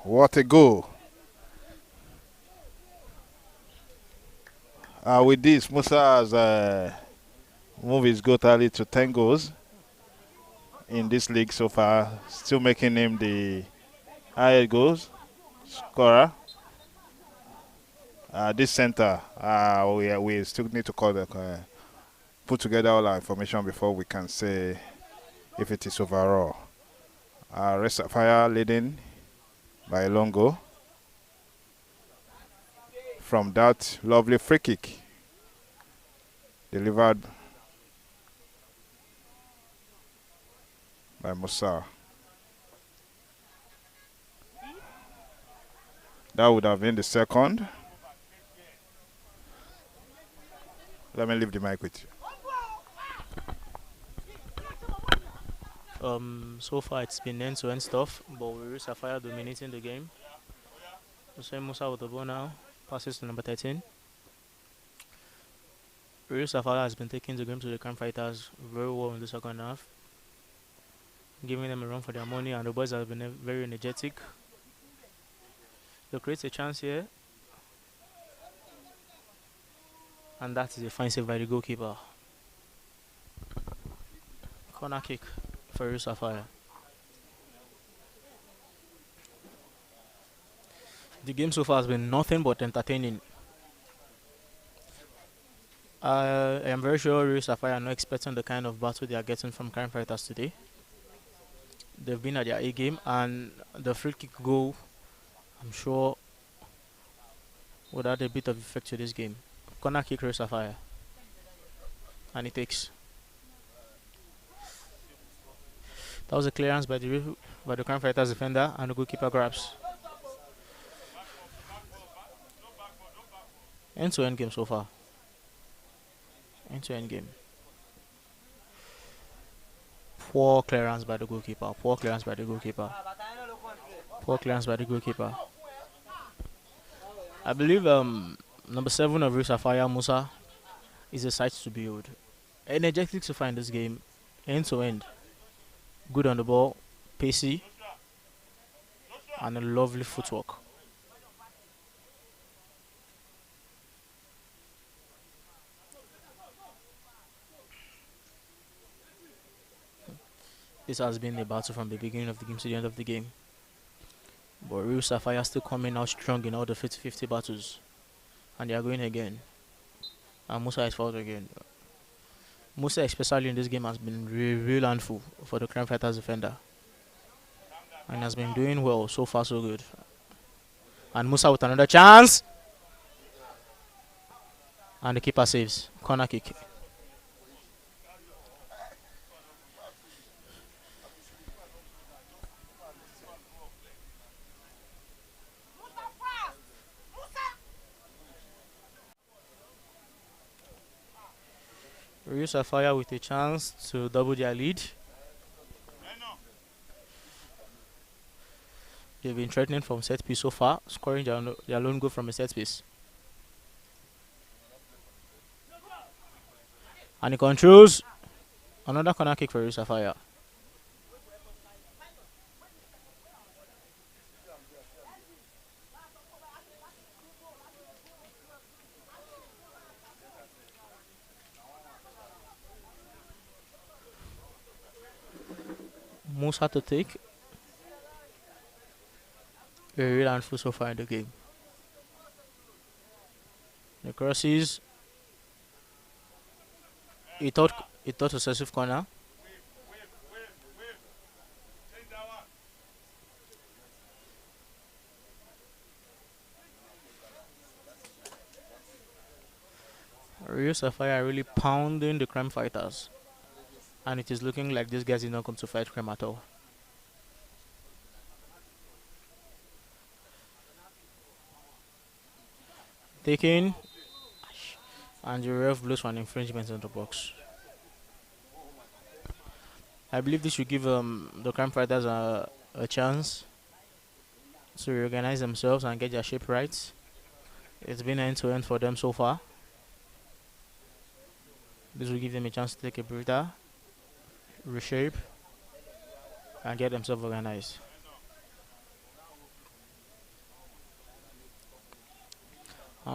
What a goal. With this, Musa has moved his goal tally to 10 goals in this league so far, still making him the highest goals scorer. This center, we still need to put together all our information before we can say if it is overall. Red Sapphire leading by a long goal from that lovely free kick delivered by Musa. That would have been the second. Let me leave the mic with you. So far it's been end-to-end stuff, but with Sapphire dominating the game. Hussein Musa with the ball now, passes to number 13. Sapphire has been taking the game to the Crime Fighters very well in the second half, giving them a run for their money, and the boys have been very energetic. They create a chance here, and that is a fine save by the goalkeeper. Corner kick for Sapphire. The game so far has been nothing but entertaining. I am very sure Sapphire are not expecting the kind of battle they are getting from Crime Fighters today. They've been at their A game, and the free kick goal, I'm sure, would add a bit of effect to this game. Corner kick Sapphire, and it takes. That was a clearance by the Crime Fighters defender, and the goalkeeper grabs. End-to-end game so far. End-to-end game. Poor clearance by the goalkeeper. Poor clearance by the goalkeeper. Poor clearance by the goalkeeper. I believe number 7 of Sapphire, Musa, is a sight to behold. Energetic so far in this game. End-to-end. Good on the ball. Pacey. And a lovely footwork. This has been a battle from the beginning of the game to the end of the game. But Sapphire still coming out strong in all the 50-50 battles. And they are going again. And Musa is fouled again. Musa, especially in this game, has been real handful for the Crime Fighters defender. And has been doing well. So far, so good. And Musa with another chance. And the keeper saves. Corner kick. Sapphire with a chance to double their lead. They've been threatening from set piece so far, scoring their lone goal from a set piece. And he controls another corner kick for Sapphire. Musa to take. A real handful so far in the game. The crosses. He thought successive corner. Sapphire are really pounding the Crime Fighters. And it is looking like these guys are not going to fight Crime at all. Taken. And the ref blows for an infringement in the box. I believe this should give the Crime Fighters a chance to reorganize themselves and get their shape right. It's been end-to-end for them so far. This will give them a chance to take a breather, reshape, and get themselves organized.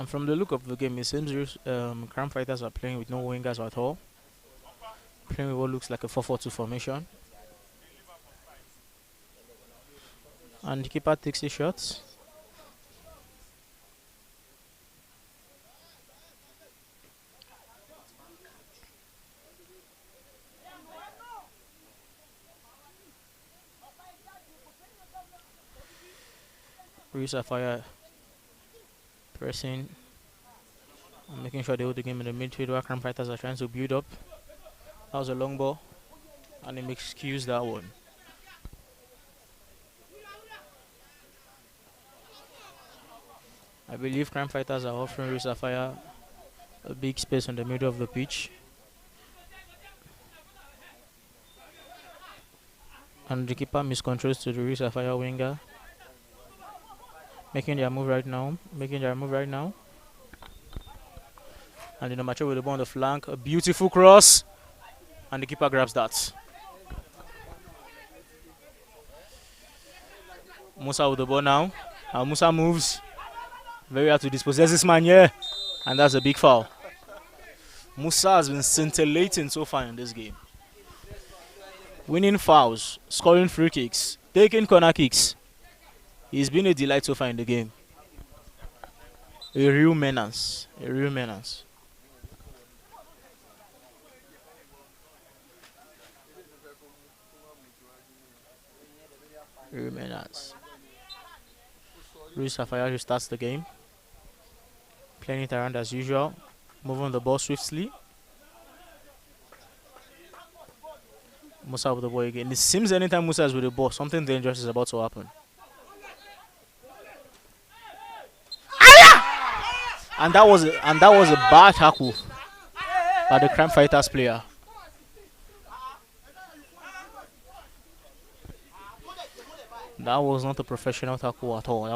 From the look of the game, it seems Crown Fighters are playing with no wingers at all. Playing with what looks like a 4-4-2 formation. And the keeper takes a shot. Sapphire pressing and making sure they hold the game in the midfield while Crown Fighters are trying to build up. That was a long ball, and they excuse that one. I believe Crime Fighters are offering Sapphire a big space in the middle of the pitch. And the keeper miscontrols to the Sapphire winger. Making their move right now. And the number 2 with the ball on the flank. A beautiful cross. And the keeper grabs that. Musa with the ball now. And Musa moves. Very hard to dispossess this man here. And that's a big foul. Musa has been scintillating so far in this game. Winning fouls, scoring free kicks, taking corner kicks. He's been a delight so far in the game. A real menace. Real menace. Luis Sapphire starts the game. Playing it around as usual. Moving the ball swiftly. Musa with the ball again. It seems anytime Musa is with the ball, something dangerous is about to happen. And that was a bad tackle by the Crime Fighters player. That was not a professional tackle at all.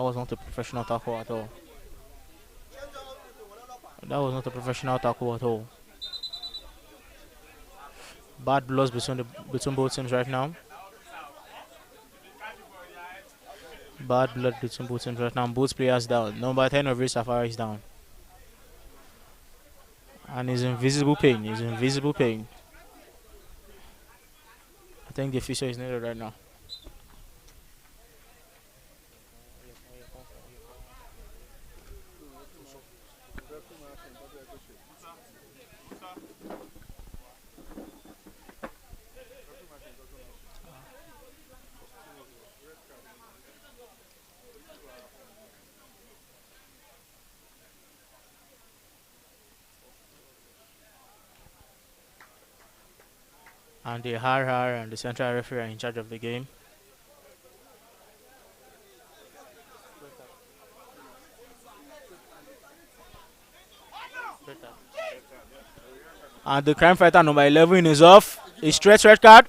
Bad blows between both teams right now. Bad blood between both teams right now. Both players down. Number 10 of Sapphire is down. And he's in visible pain. I think the official is needed right now. And the Har and the central referee are in charge of the game. And the Crime Fighter number 11 is off. A straight red card.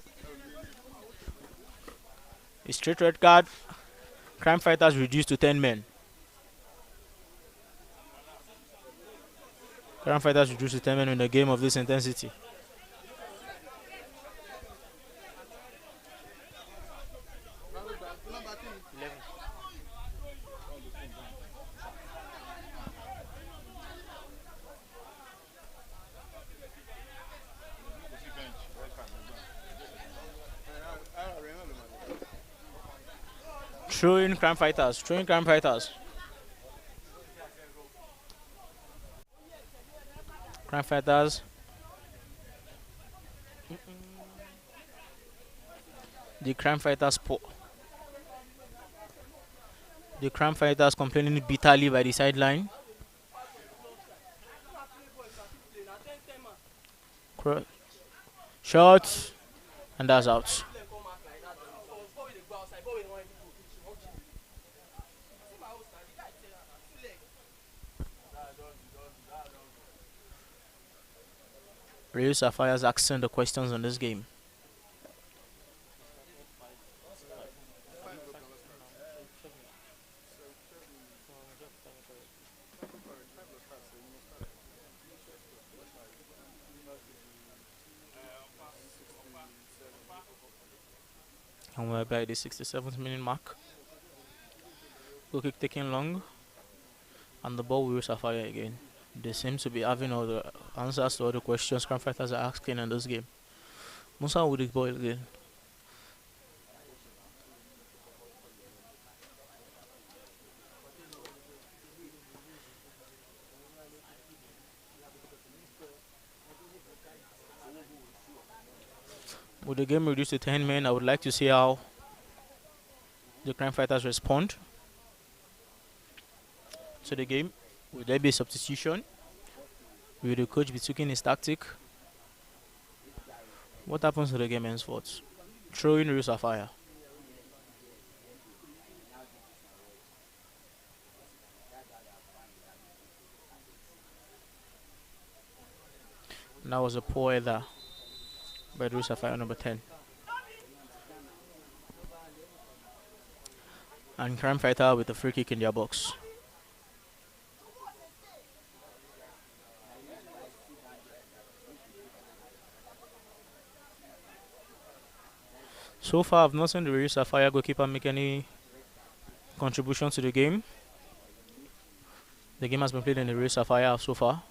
Crime Fighters reduced to 10 men. Crime Fighters reduced to 10 men in a game of this intensity. Throwing Crime Fighters. Crime Fighters. The Crime Fighters complaining bitterly by the sideline. Shot. And that's out. Real Sapphire is asking the questions on this game. And we're by the 67th minute mark. Goal kick taking long. And the ball with Sapphire again. They seem to be having all the answers to all the questions Crown Fighters are asking in this game. Musa with the ball again. With the game reduced to 10 men, I would like to see how the Crime Fighters respond to the game. Will there be a substitution? Will the coach be tweaking his tactic? What happens to the game henceforth? Throwing Real Sapphire. That was a poor header by Real Sapphire number 10. And Crime Fighter with a free kick in their box. So far, I've not seen the Real Sapphire goalkeeper make any contribution to the game. The game has been played in the Real Sapphire so far.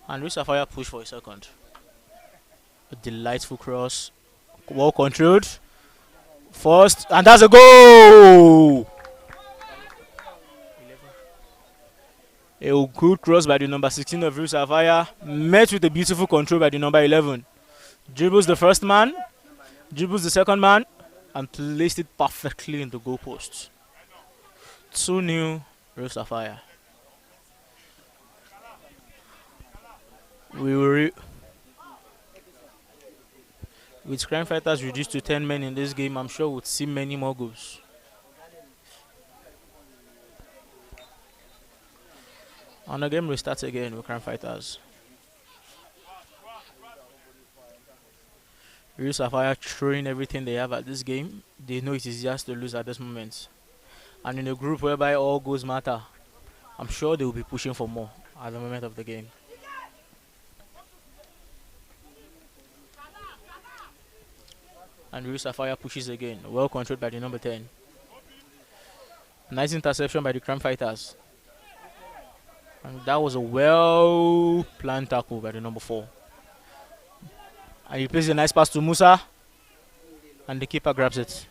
And Real Sapphire pushed for a second. A delightful cross. Well controlled. First, and that's a goal! A good cross by the number 16 of Real Sapphire, met with a beautiful control by the number 11. Dribbles the first man, dribbles the second man, and placed it perfectly in the goalpost. 2-0 Real Sapphire. With Crime Fighters reduced to 10 men in this game, I'm sure we'll see many more goals. And the game restarts again with Crime Fighters. Real Sapphire throwing everything they have at this game. They know it is just to lose at this moment. And in a group whereby all goals matter, I'm sure they will be pushing for more at the moment of the game. And Real Sapphire pushes again. Well controlled by the number 10. Nice interception by the Crime Fighters. And that was a well planned tackle by the number 4. And he plays a nice pass to Musa. And the keeper grabs it.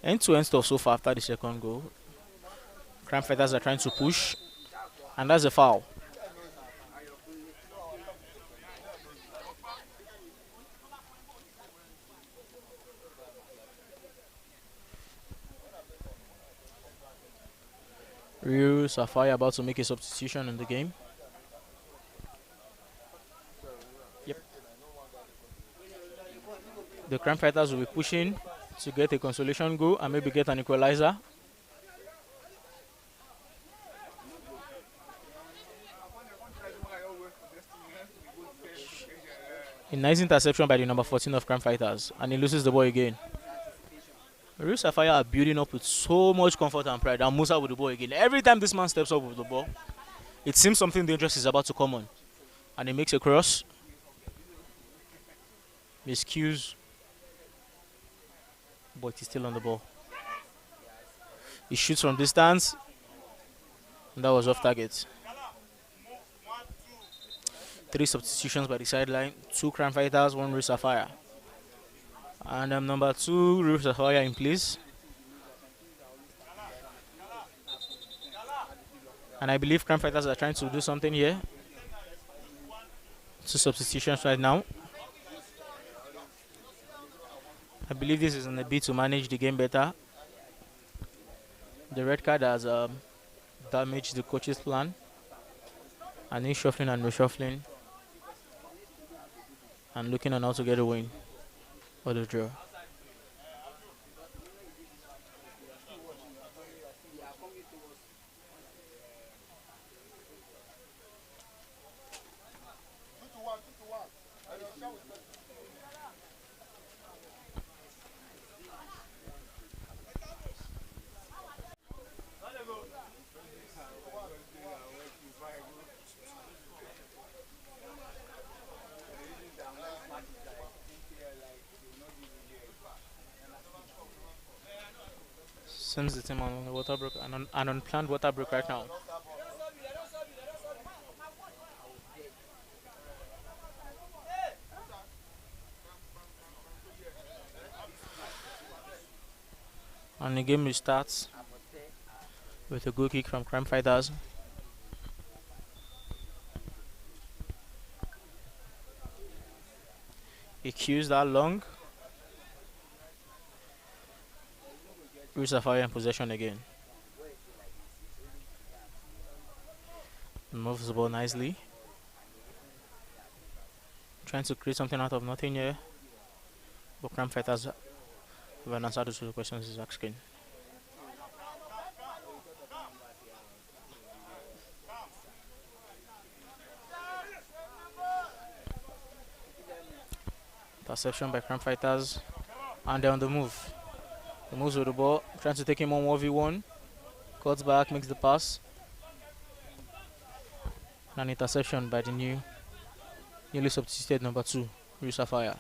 End-to-end stuff so far after the second goal. Crime Fighters are trying to push. And that's a foul. Real Sapphire about to make a substitution in the game. Yep. The Crime Fighters will be pushing to get a consolation goal and maybe get an equalizer. A nice interception by the number 14 of Crime Fighters, and he loses the ball again. Real Sapphire are building up with so much comfort and pride, and Musa with the ball again. Every time this man steps up with the ball, it seems something dangerous is about to come on. And he makes a cross. Miscues. But he's still on the ball. He shoots from distance. And that was off target. 3 substitutions by the sideline. 2 Crime Fighters, 1 Real Sapphire. And number 2, Real Sapphire in place. And I believe Crime Fighters are trying to do something here. 2 substitutions right now. I believe this is in a bid to manage the game better. The red card has damaged the coach's plan. And he's shuffling and reshuffling. And looking on how to get a win. Or the draw. Seems the team on the water break, an unplanned water break right now. And the game restarts with a goal kick from Crime Fighters. He cues that long. Sapphire in possession again. Moves the ball nicely. Trying to create something out of nothing here. But Crime Fighters have an answer to the questions he's asking. Interception by Crime Fighters. And they're on the move. He moves with the ball, trying to take him on 1v1. Cuts back, makes the pass. An interception by the newly substituted number 2, Sapphire.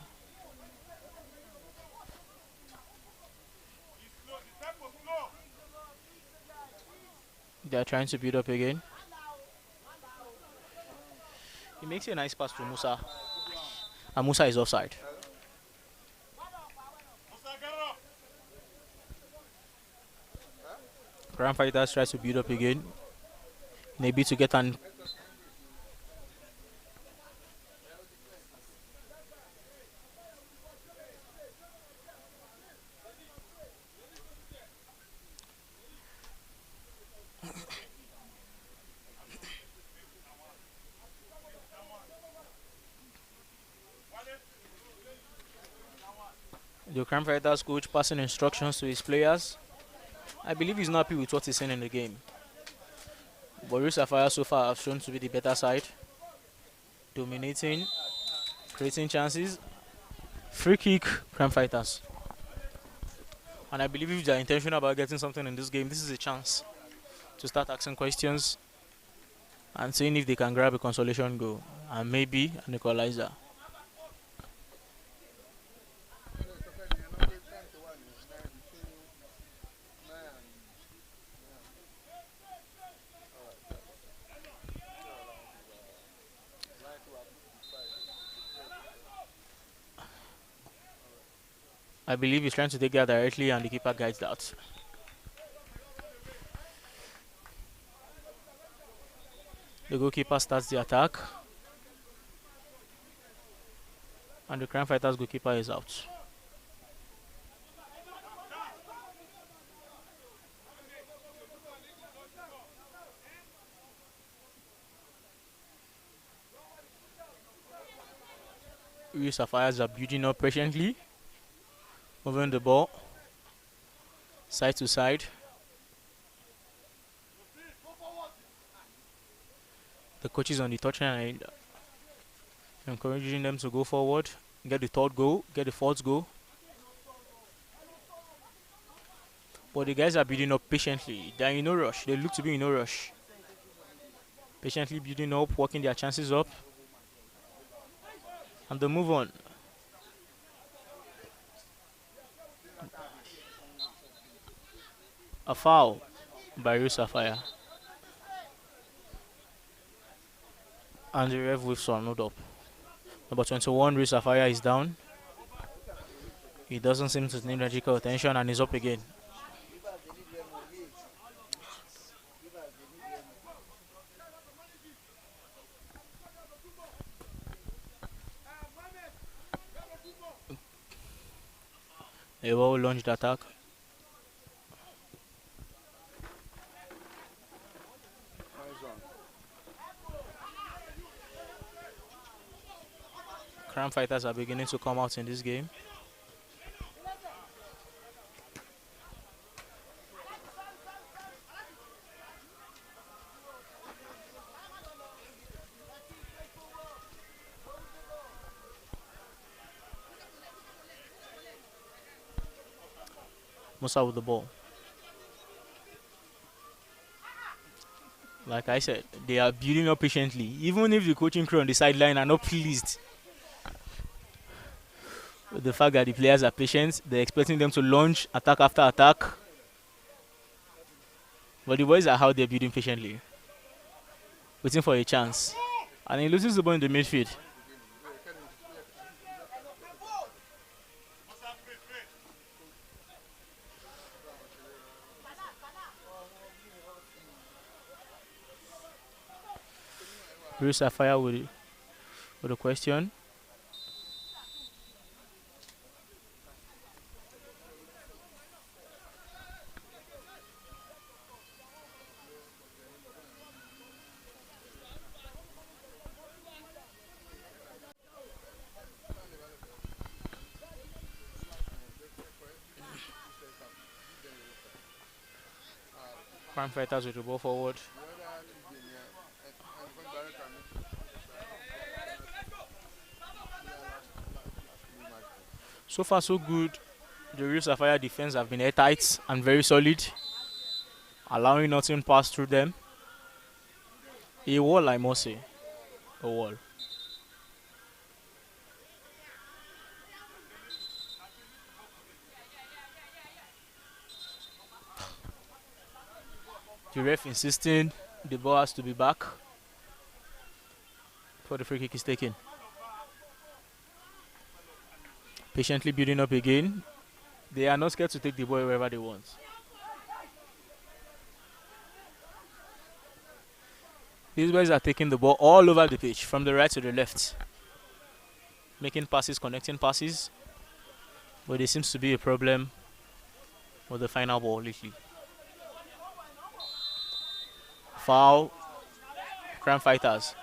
They are trying to build up again. He makes a nice pass to Musa. And Musa is offside. Crime Fighters tries to build up again. Maybe to get an the Crime Fighters coach passing instructions to his players. I believe he's not happy with what he's seeing in the game. But Sapphire so far have shown to be the better side. Dominating, creating chances. Free kick, Crime Fighters. And I believe if they're intentional about getting something in this game, this is a chance to start asking questions and seeing if they can grab a consolation goal and maybe an equalizer. I believe he's trying to take that directly and the keeper guides that. The goalkeeper starts the attack. And the Crime Fighters goalkeeper is out. Sapphires are building up patiently. Moving the ball side to side. The coach is on the touchline, encouraging them to go forward, get the third goal, get the fourth goal. But the guys are building up patiently. They're in no rush. They look to be in no rush. Patiently building up, working their chances up. And they move on. A foul by Sapphire. And the ref whips are not up. Number 21, Sapphire is down. He doesn't seem to need medical attention and is up again. A well-launched attack. Crime Fighters are beginning to come out in this game. Musa with the ball. Like I said, they are building up patiently. Even if the coaching crew on the sideline are not pleased with the fact that the players are patient, they're expecting them to launch attack after attack. But the boys are out there building patiently, waiting for a chance. And he loses the ball in the midfield. Bruce Sapphire with a question. Crime Fighters with the ball forward. So far, so good. The Real Sapphire defense have been airtight and very solid, allowing nothing pass through them. A wall, I must say. A wall. The ref insisting the ball has to be back before the free kick is taken. Patiently building up again. They are not scared to take the ball wherever they want. These boys are taking the ball all over the pitch, from the right to the left. Making passes, connecting passes. But there seems to be a problem with the final ball lately. Foul. Crime Fighters.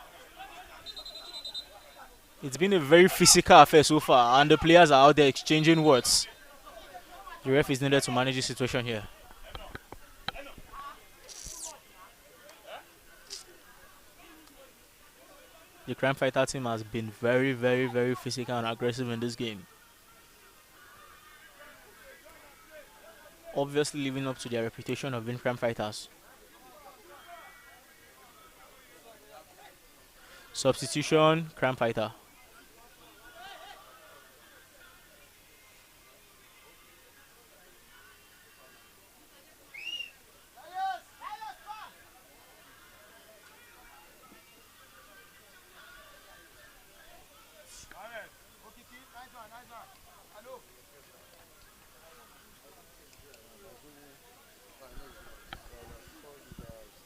It's been a very physical affair so far, and the players are out there exchanging words. The ref is needed to manage the situation here. The Crime Fighter team has been very, very, very physical and aggressive in this game. Obviously living up to their reputation of being crime fighters. Substitution, Crime Fighter.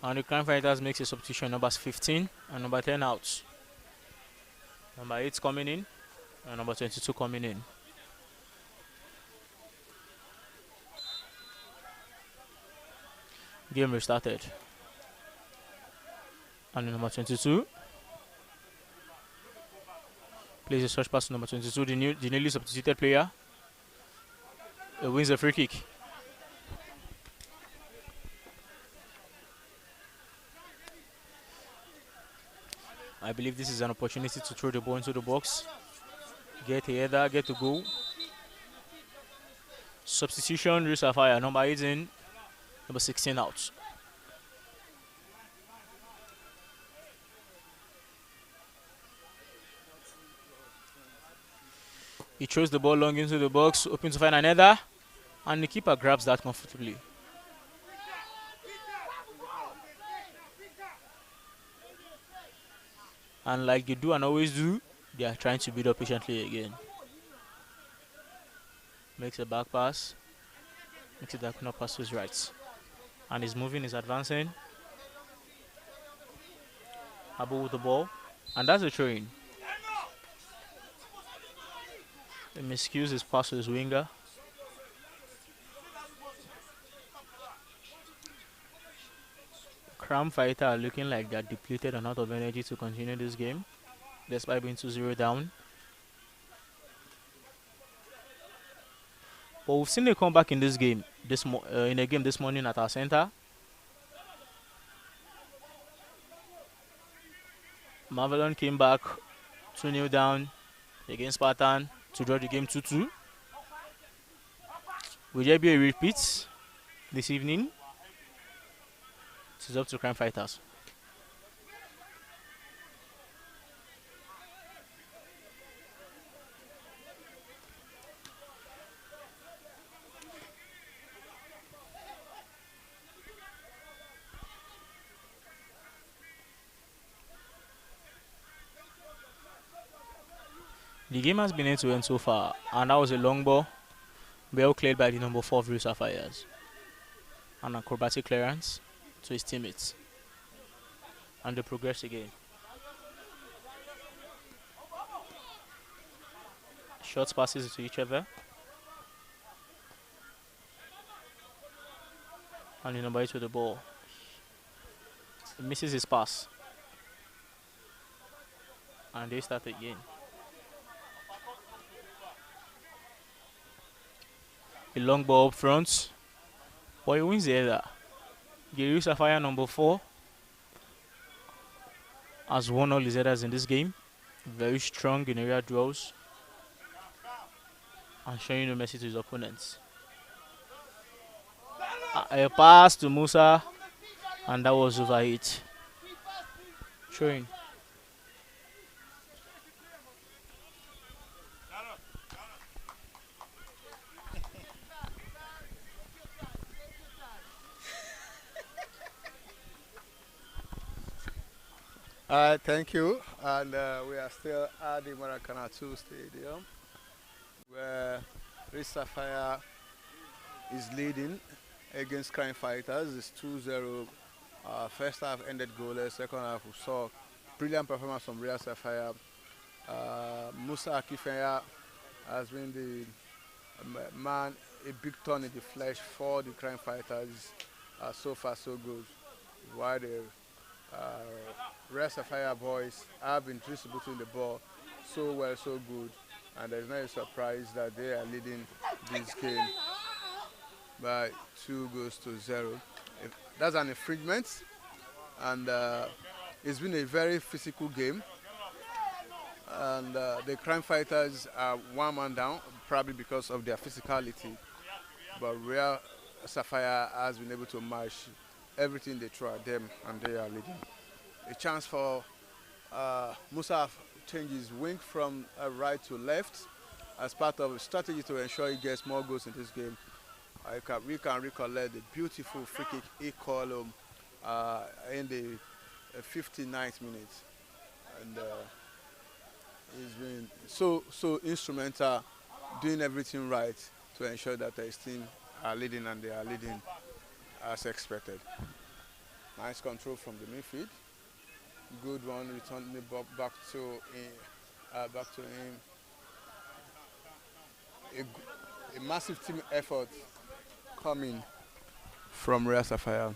And the Crime Fighters makes a substitution, numbers 15 and number 10 out. Number 8 coming in and number 22 coming in. Game restarted. And number 22 plays a short pass to number 22, the newly substituted player. He wins a free kick. I believe this is an opportunity to throw the ball into the box. Get a header, get to goal. Substitution, Real Sapphire, number 8 in, number 16 out. He throws the ball long into the box, hoping to find an header, and the keeper grabs that comfortably. And like they do and always do, they are trying to build up patiently again. Makes a back pass. Makes a diagonal pass to his right. And he's moving, he's advancing. Abu with the ball. And that's a throw-in. He miscues his pass to his winger. Crime Fighter are looking like they're depleted and out of energy to continue this game, despite being 2-0 down. But we've seen a comeback in this game, in a game this morning at our center. Marvelon came back 2-0 down against Spartan to draw the game 2-2. Will there be a repeat this evening? It's up to Crime Fighters. The game has been end to end so far, and that was a long ball, well cleared by the number 4 of Real Sapphires. An acrobatic clearance to his teammates. And they progress again. Short passes to each other. And the number 8 with the ball. He misses his pass. And they start again. A long ball up front. But he wins the header. Gary Sapphire number 4 has won all his headers in this game. Very strong in area duels. And showing no mercy to his opponents. A pass to Musa. And that was overhit. Showing. Thank you. And we are still at the Maracana 2 Stadium, where Sapphire is leading against Crime Fighters. It's 2-0. First half ended goalless. Second half we saw brilliant performance from Real Sapphire. Musa Akifenya has been the man, a big turn in the flesh for the Crime Fighters. So far so good. While the Real Sapphire boys have been distributing the ball so well, so good, and there's no surprise that they are leading this game by 2-0. That's an infringement, and it's been a very physical game. And the Crime Fighters are one man down, probably because of their physicality, but Real Sapphire has been able to match everything they throw at them, and they are leading. A chance for Musa to change his wing from right to left as part of a strategy to ensure he gets more goals in this game. We can recollect the beautiful free kick he called in the 59th minute, and he's been so instrumental, doing everything right to ensure that his team are leading, and they are leading as expected. Nice control from the midfield. Good one, returning the ball back to him. A massive team effort coming from Real Sapphire.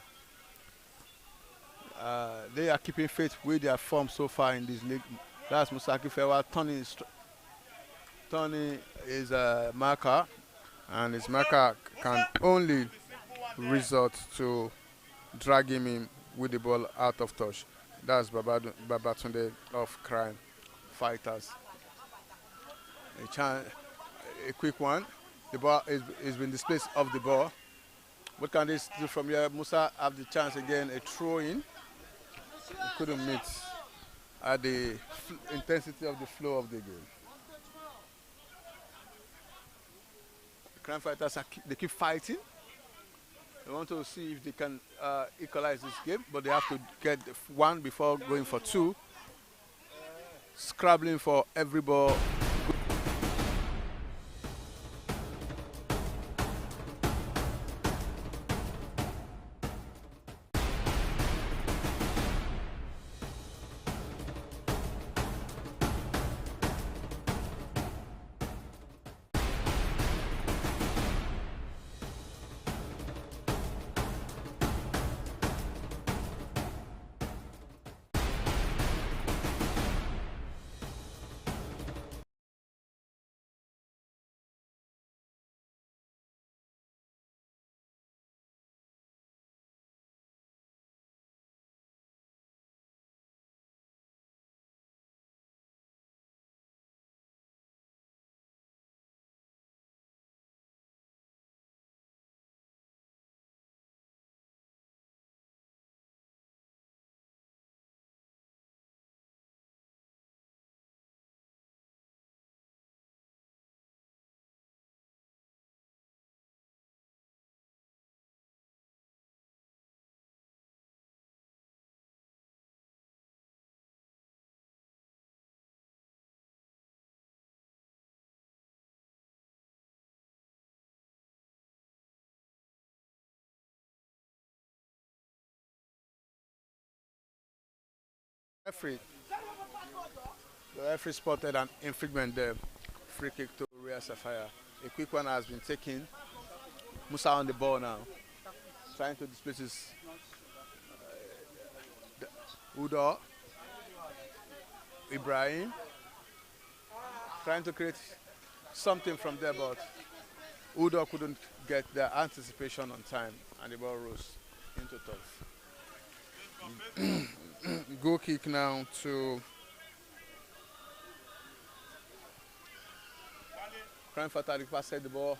They are keeping faith with their form so far in this league. That's Musaki Fewa turning his marker, and his marker can only resort to dragging him with the ball out of touch. That's Babatunde of Crime Fighters. A quick one. The ball is been displaced off the ball. What can they do from here? Musa have the chance again, a throw in. He couldn't meet at the intensity of the flow of the game. The Crime Fighters they keep fighting. They want to see if they can equalize this game, but they have to get one before going for two. Scrabbling for every ball. Referee, the referee spotted an infringement there. Free kick to Real Sapphire. A quick one has been taken. Musa on the ball now, trying to displace his Udo. Ibrahim trying to create something from there, but Udo couldn't get the anticipation on time, and the ball rose into turf. Goal kick now to Crime Fatal. Passed the ball,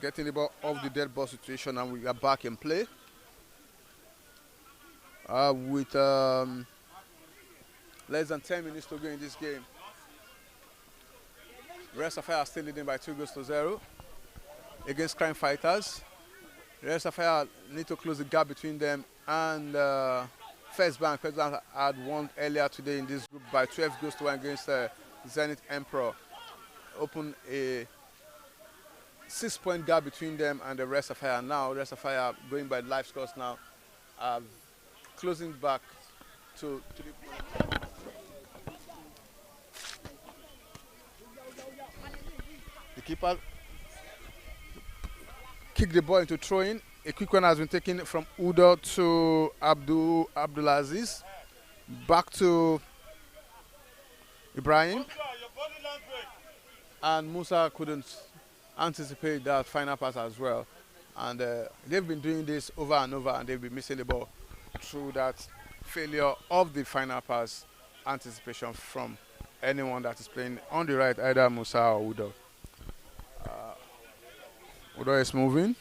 getting the ball off the dead ball situation, and we are back in play with less than 10 minutes to go in this game. Real Sapphire are still leading by 2-0 against Crime Fighters. Real Sapphire need to close the gap between them and First Bank. First Bank had won earlier today in this group by 12-1 against Zenith Emperor. Open a 6-point gap between them and the Real Sapphire. Now Real Sapphire going by live scores now, closing back to 3 points. The keeper kicked the ball into throwing. A quick one has been taken from Udo to Abdulaziz. Back to Ibrahim. And Musa couldn't anticipate that final pass as well. And they've been doing this over and over, and they've been missing the ball through that failure of the final pass anticipation from anyone that is playing on the right, either Musa or Udo. Udo is moving.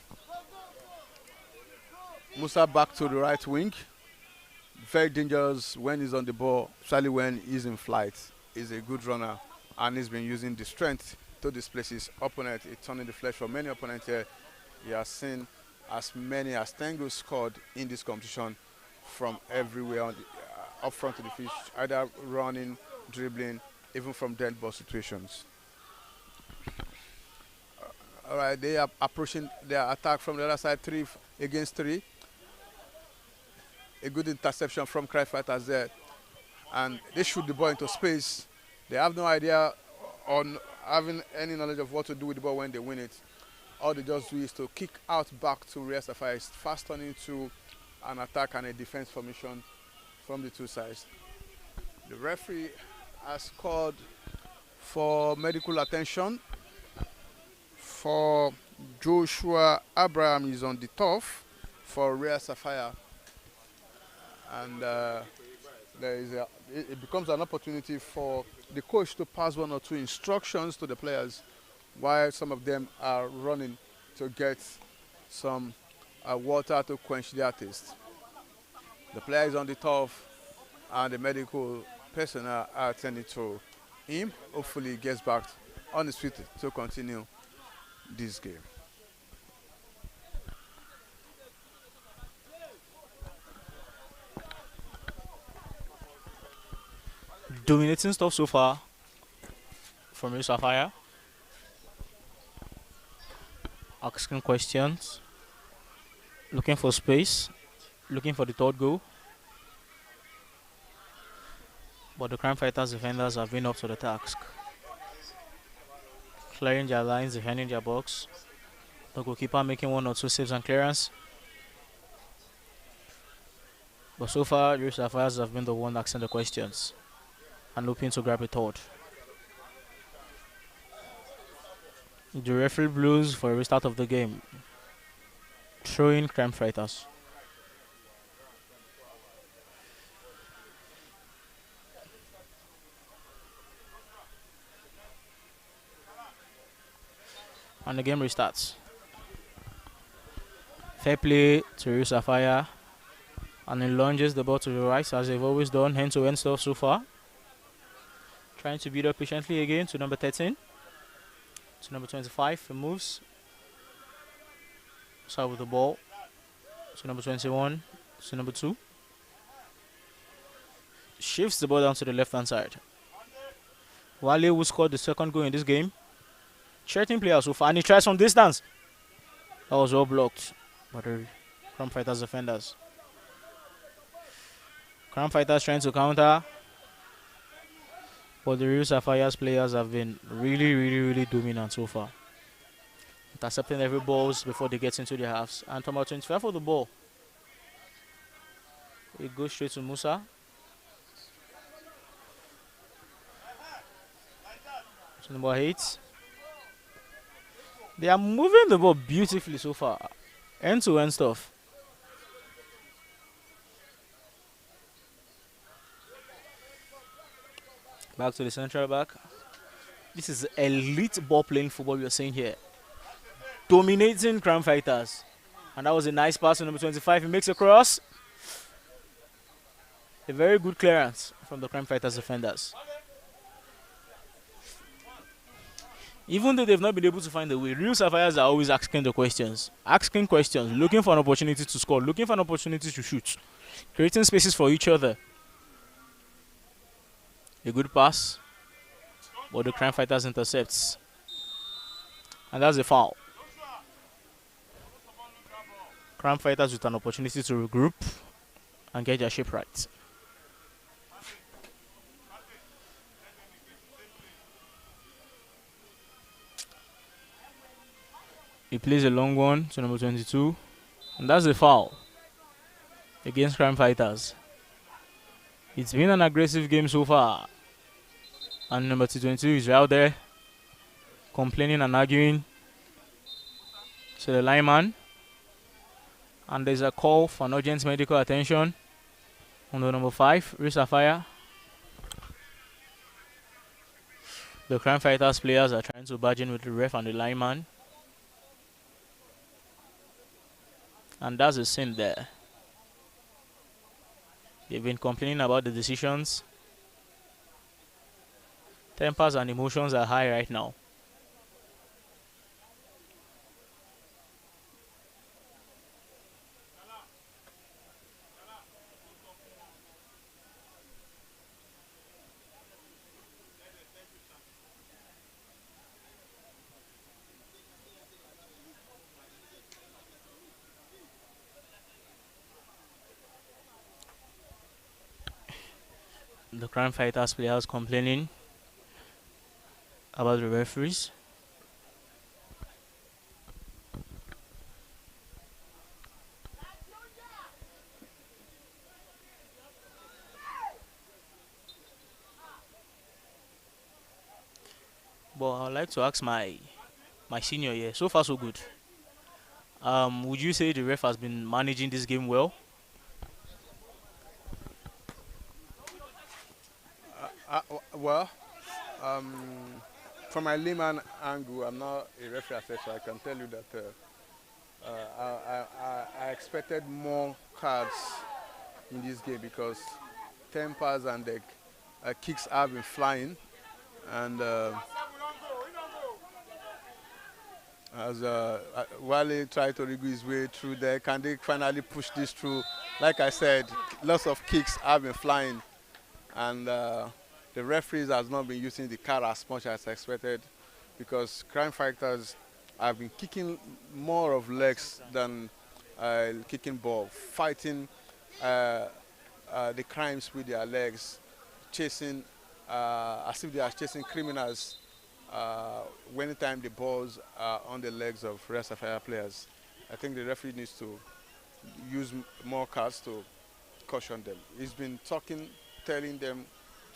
Musa back to the right wing. Very dangerous when he's on the ball, especially when he's in flight. He's a good runner, and he's been using the strength to displace his opponent. It's turning the flesh for many opponents here. He has seen as many as 10 goals scored in this competition from everywhere on the, up front of the pitch, either running, dribbling, even from dead ball situations. All right, they are approaching their attack from the other side, 3 against 3. A good interception from Cry Fighters there. And they shoot the ball into space. They have no idea on having any knowledge of what to do with the ball when they win it. All they just do is to kick out back to Real Sapphire. It's fast turning to an attack and a defense formation from the two sides. The referee has called for medical attention for Joshua Abraham. Is on the turf for Real Sapphire, and it becomes an opportunity for the coach to pass 1 or 2 instructions to the players while some of them are running to get some water to quench their thirst. The player is on the turf, and the medical personnel are attending to him. Hopefully he gets back on his feet to continue this game. Dominating stuff so far from Real Sapphire. Asking questions, looking for space, looking for the third goal. But the Crime Fighters defenders have been up to the task. Clearing their lines, defending their box. The goalkeeper making 1 or 2 saves and clearance. But so far, Real Sapphires have been the one asking the questions and hoping to grab a third. The referee blows for a restart of the game, throwing Crime Fighters. And the game restarts. Fair play to Real Sapphire, and he lunges the ball to the right as they've always done, hand-to-hand stuff so far. Trying to beat up patiently again to number 13. To number 25, he moves. Side with the ball. To number 21. To number 2. Shifts the ball down to the left-hand side. Wale, who scored the second goal in this game. 13 players so far, and he tries from distance. That was all blocked by the Crime Fighters defenders. Crown Fighters trying to counter, but the real Sapphire's players have been really dominant so far, intercepting every balls before they get into their halves. And from about 25 for the ball, it goes straight to Musa. To number 8. They are moving the ball beautifully so far, end-to-end stuff. Back to the central back. This is elite ball playing football we are seeing here. Dominating Crown Fighters. And that was a nice pass to number 25. He makes a cross. A very good clearance from the Crown Fighters defenders. Even though they've not been able to find the way, real Sapphires are always asking the questions. Asking questions, looking for an opportunity to score, looking for an opportunity to shoot. Creating spaces for each other. A good pass, but the Crime Fighters intercepts. And that's a foul. Crime Fighters with an opportunity to regroup and get their shape right. He plays a long one to number 22. And that's a foul against Crime Fighters. It's been an aggressive game so far. And number 22 is out there complaining and arguing to the lineman. And there's a call for an urgent medical attention on the number 5, Sapphire. The Crime Fighters players are trying to barge in with the ref and the lineman. And that's a sin there. They've been complaining about the decisions. Tempers and emotions are high right now. The Crime Fighters players complaining about the referees. But I'd like to ask my senior here. So far so good. Would you say the ref has been managing this game well? Well, from my layman angle, I'm not a referee as such, so I can tell you that I expected more cards in this game because tempers and the kicks have been flying, and as Wale tried to wriggle his way through there, can they finally push this through? Like I said, lots of kicks have been flying, and the referees has not been using the card as much as expected because Crime Fighters have been kicking more of legs than kicking ball, fighting the crimes with their legs, chasing as if they are chasing criminals when the time the balls are on the legs of Sapphire players. I think the referee needs to use more cards to caution them. He's been telling them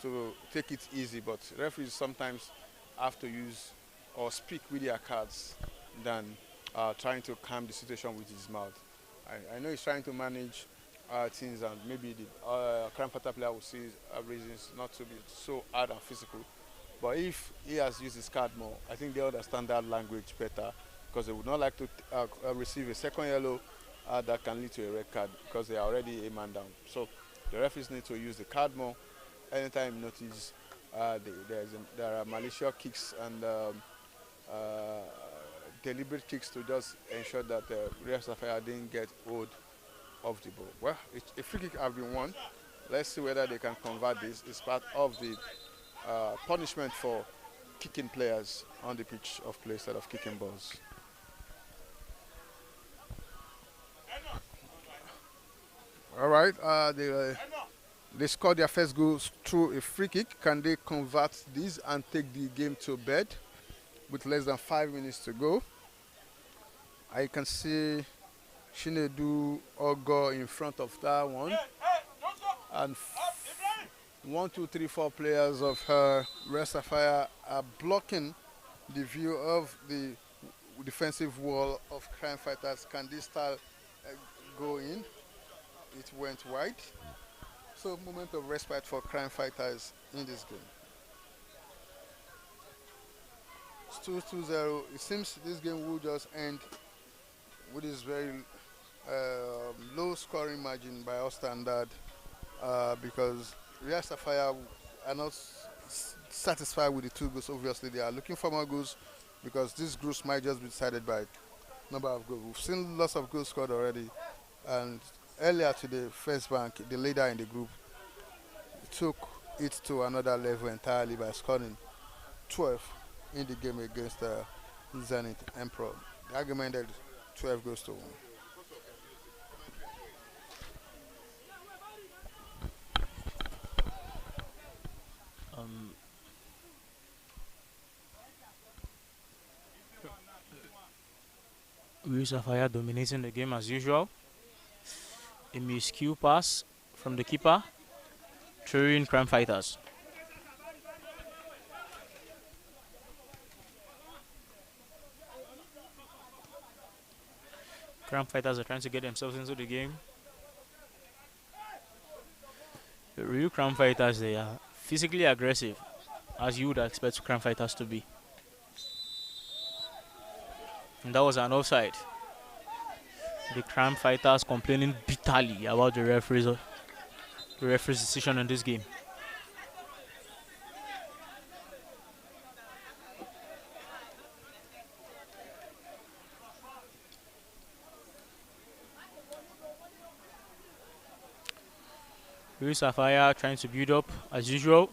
to take it easy, but referees sometimes have to use or speak with their cards than trying to calm the situation with his mouth. I know he's trying to manage things, and maybe the Crime Fighter player will see reasons not to be so hard and physical. But if he has used his card more, I think they understand that language better because they would not like to receive a second yellow that can lead to a red card because they are already a man down. So the referees need to use the card more. Anytime you notice there are malicious kicks and deliberate kicks to just ensure that the Real Sapphire didn't get hold of the ball. Well, a free kick has been won. Let's see whether they can convert this. It's part of the punishment for kicking players on the pitch of play instead of kicking balls. All right, They scored their first goal through a free kick. Can they convert this and take the game to bed with less than 5 minutes to go? I can see Shinedu Ogo in front of that one. And 1, 2, 3, 4 players of her Sapphire are blocking the view of the defensive wall of Crime Fighters. Can this style go in? It went wide. So moment of respite for Crime Fighters in this game. It's 2-0. It seems this game will just end with this very low scoring margin by our standard because Real Sapphire are not satisfied with the 2 goals. Obviously, they are looking for more goals because these groups might just be decided by number of goals. We've seen lots of goals scored already, and earlier today, First Bank, the leader in the group, took it to another level entirely by scoring 12 in the game against Zenit Emperor. The argument that 12 goes to 1. Sapphire dominating the game as usual. A miscue pass from the keeper, throwing Crime Fighters. Crime Fighters are trying to get themselves into the game. The real Crime Fighters, they are physically aggressive, as you would expect Crime Fighters to be. And that was an offside. The Crime Fighters complaining bitterly about the referee's decision in this game. Sapphire trying to build up as usual.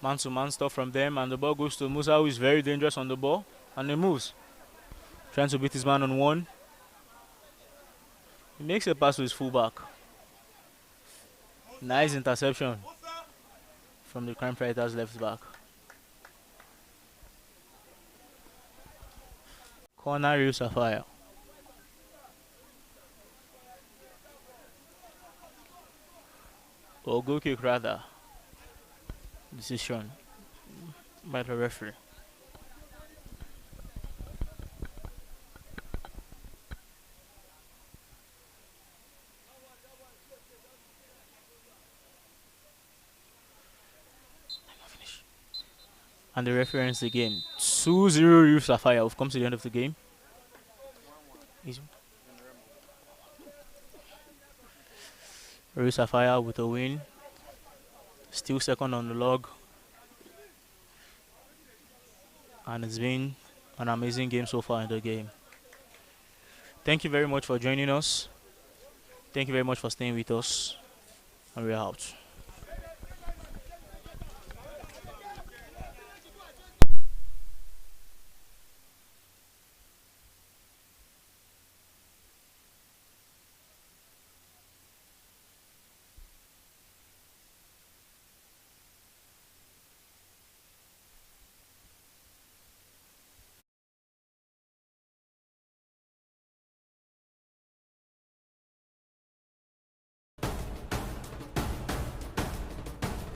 Man-to-man stuff from them, and the ball goes to Musa, who is very dangerous on the ball, and he moves. Trying to beat his man on one. He makes a pass to his fullback. Nice interception from the Crime Fighters left back. Corner Sapphire. Or goal kick rather. Decision by the referee. And the referee ends the game. 2-0 Sapphire. We've come to the end of the game. Sapphire with a win. Still second on the log. And it's been an amazing game so far in the game. Thank you very much for joining us. Thank you very much for staying with us. And we're out.